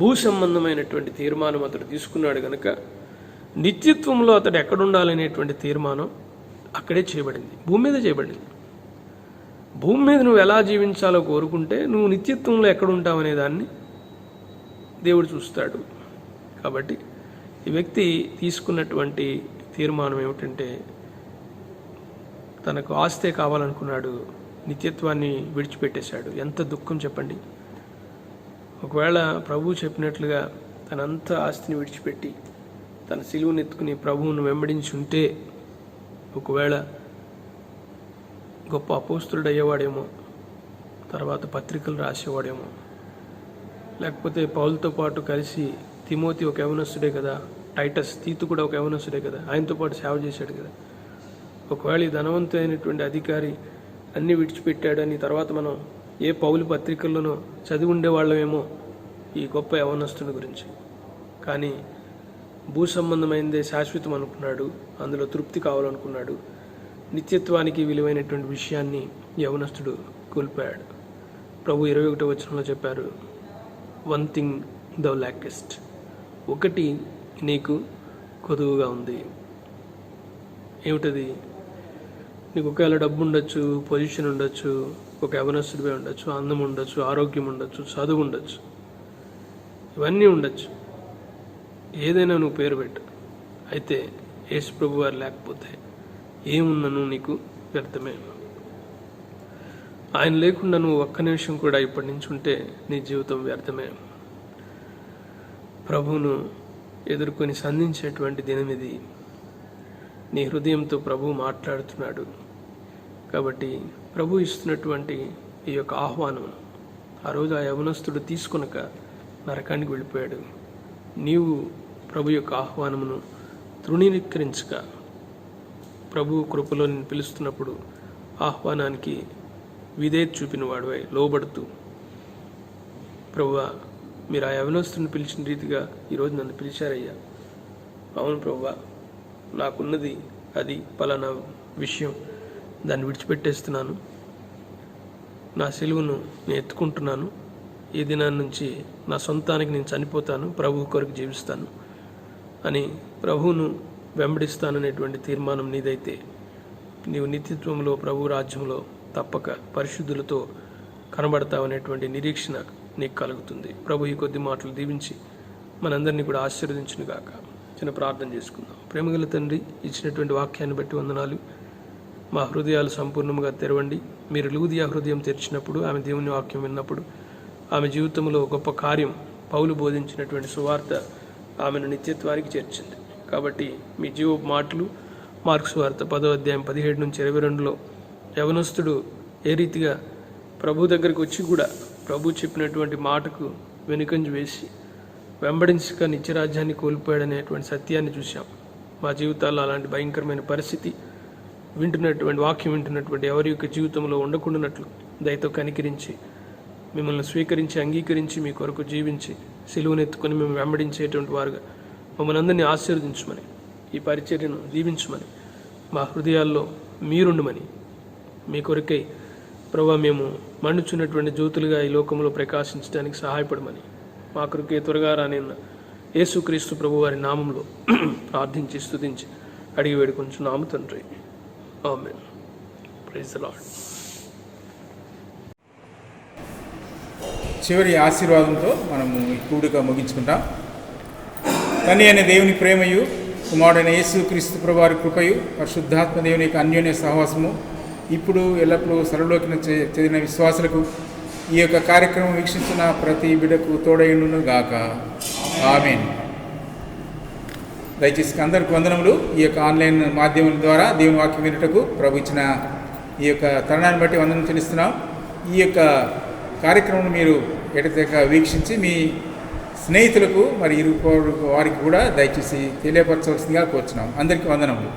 భూ సంబంధమైనటువంటి తీర్మానం అతడు తీసుకున్నాడు కనుక నిత్యత్వంలో అతడు ఎక్కడుండాలనేటువంటి తీర్మానం అక్కడే చేయబడింది, భూమి మీద చేయబడింది. భూమి మీద నువ్వు ఎలా జీవించాలో కోరుకుంటే నువ్వు నిత్యత్వంలో ఎక్కడుంటావనే దాన్ని దేవుడు చూస్తాడు. కాబట్టి ఈ వ్యక్తి తీసుకున్నటువంటి తీర్మానం ఏమిటంటే తనకు ఆస్తే కావాలనుకున్నాడు, నిత్యత్వాన్ని విడిచిపెట్టేశాడు. ఎంత దుఃఖం చెప్పండి. ఒకవేళ ప్రభువు చెప్పినట్లుగా తనంత ఆస్తిని విడిచిపెట్టి తన సిలువను ఎత్తుకుని ప్రభువును వెంబడించి ఉంటే ఒకవేళ గొప్ప అపోస్తులుడు అయ్యేవాడేమో, తర్వాత పత్రికలు రాసేవాడేమో, లేకపోతే పౌలుతో పాటు కలిసి తిమోతి ఒక యవనస్తుడే కదా, టైటస్ తీతు కూడా ఒక యవనస్తుడే కదా, ఆయనతో పాటు సేవ చేశాడు కదా. ఒకవేళ ఈ ధనవంతమైనటువంటి అధికారి అన్నీ విడిచిపెట్టాడని తర్వాత మనం ఏ పౌలు పత్రికల్లోనో చదివి ఉండేవాళ్ళమేమో ఈ గొప్ప యవనస్తుని గురించి. కానీ భూ సంబంధమైనదే శాశ్వతం అనుకున్నాడు, అందులో తృప్తి కావాలనుకున్నాడు. నిత్యత్వానికి విలువైనటువంటి విషయాన్ని యవనస్తుడు కోల్పోయాడు. ప్రభు 21వ వచనంలో చెప్పారు, 1 thing thou lackest. ఒకటి నీకు కొదువుగా ఉంది. ఏమిటది? నీకు ఒకవేళ డబ్బు ఉండొచ్చు, పొజిషన్ ఉండొచ్చు, ఒక యవనస్తుడిపై ఉండొచ్చు, అందం ఉండొచ్చు, ఆరోగ్యం ఉండొచ్చు, చదువు ఉండొచ్చు, ఇవన్నీ ఉండొచ్చు. ఏదైనా నువ్వు పేరు పెట్టు. అయితే యేసు ప్రభు వారు లేకపోతే ఏమున్నను నీకు వ్యర్థమే. ఆయన లేకుండా నువ్వు ఒక్క నిమిషం కూడా ఇప్పటి నుంచి ఉంటే నీ జీవితం వ్యర్థమే. ప్రభువును ఎదుర్కొని సంధించేటువంటి దినం ఇది. నీ హృదయంతో ప్రభువు మాట్లాడుతున్నాడు. కాబట్టి ప్రభు ఇస్తున్నటువంటి ఈ యొక్క ఆహ్వానం, ఆ రోజు ఆ యవనస్తుడు తీసుకొనక నరకానికి వెళ్ళిపోయాడు. నీవు ప్రభు యొక్క ఆహ్వానమును తృణీకరించక, ప్రభు కృపలో నేను పిలుస్తున్నప్పుడు ఆహ్వానానికి విధేయత చూపిన వాడివై లోబడుతూ, ప్రభువా మీరు ఆ యవనస్తుని పిలిచిన రీతిగా ఈరోజు నన్ను పిలిచారయ్యా. అవును ప్రభువా, నాకున్నది అది పలానా విషయం, దాన్ని విడిచిపెట్టేస్తున్నాను, నా సిలువను నేను ఎత్తుకుంటున్నాను, ఈ దినాన్ని నుంచి నా సొంతానికి నేను చనిపోతాను, ప్రభు కొరకు జీవిస్తాను అని ప్రభువును వెంబడిస్తాననేటువంటి తీర్మానం నీదైతే నీవు నిత్యత్వంలో ప్రభు రాజ్యంలో తప్పక పరిశుద్ధులతో కనబడతావనేటువంటి నిరీక్షణ నీకు కలుగుతుంది. ప్రభు ఈ కొద్ది మాటలు దీవించి మనందరినీ కూడా ఆశీర్వదించును గాక. చిన్న ప్రార్థన చేసుకుందాం. ప్రేమగల తండ్రి, ఇచ్చినటువంటి వాక్యాన్ని బట్టి వందనాలు. మా హృదయాలు సంపూర్ణంగా తెరవండి. మీరు లూదియా హృదయం తెరిచినప్పుడు, ఆమె దేవుని వాక్యం విన్నప్పుడు ఆమె జీవితంలో గొప్ప కార్యం, పౌలు బోధించినటువంటి సువార్త ఆమెను నిత్యత్వానికి చేర్చింది. కాబట్టి మీ జీవ మాటలు మార్క్స్ వార్త 10వ అధ్యాయం 17 నుంచి 22లో యవనస్తుడు ఏ రీతిగా ప్రభు దగ్గరికి వచ్చి కూడా ప్రభు చెప్పినటువంటి మాటకు వెనుకంజ వేసి వెంబడించక నిత్యరాజ్యాన్ని కోల్పోయాడనేటువంటి సత్యాన్ని చూశాం. మా జీవితాల్లో అలాంటి భయంకరమైన పరిస్థితి వాక్యం వింటున్నటువంటి ఎవరి యొక్క జీవితంలో ఉండకుండానట్లు దయతో కనికరించి మిమ్మల్ని స్వీకరించి అంగీకరించి మీ కొరకు జీవించి సిలువనెత్తుకొని మేము వెంబడించేటువంటి వారుగా మమ్మల్ని అందరినీ ఆశీర్వదించమని, ఈ పరిచర్యను దీవించమని, మా హృదయాల్లో మీరుండమని, మీ కొరకై ప్రభు మేము మండుచున్నటువంటి జ్యోతులుగా ఈ లోకంలో ప్రకాశించడానికి సహాయపడమని మా కొరకే త్వరగా రానిన్న యేసుక్రీస్తు ప్రభు వారి నామంలో ప్రార్థించి స్తుతించి అడిగి వేడుకొంచున్నాము తండ్రి. ఆమేన్. Praise the Lord. చివరి ఆశీర్వాదంతో మనము ఈ కూడిక ముగించుకుంటాం. తండ్రి అయిన దేవుని ప్రేమయు, కుమారుడైన యేసుక్రీస్తు ప్రభు వారి కృపయు, పరిశుద్ధాత్మ దేవుని యొక్క అన్యోన్య సహవాసము ఇప్పుడు ఎల్లప్పుడూ సర్వలోకిన చెందిన విశ్వాసులకు ఈ యొక్క కార్యక్రమం వీక్షించిన ప్రతి బిడ్డకు తోడైండును గాక. ఆమేన్. దయచేసి అందరికి వందనములు. ఈ యొక్క ఆన్లైన్ మాధ్యమం ద్వారా దేవుని వాక్యం వినుటకు ప్రభు ఇచ్చిన ఈ యొక్క తరుణాన్ని బట్టి వందనం చెల్లిస్తున్నాం. ఈ యొక్క కార్యక్రమం మీరు ఎటతెగ వీక్షించి మీ స్నేహితులకు మరి ఇరుగు వారికి కూడా దయచేసి తెలియపరచవలసిందిగా కోరుచున్నాం. అందరికీ వందనములు.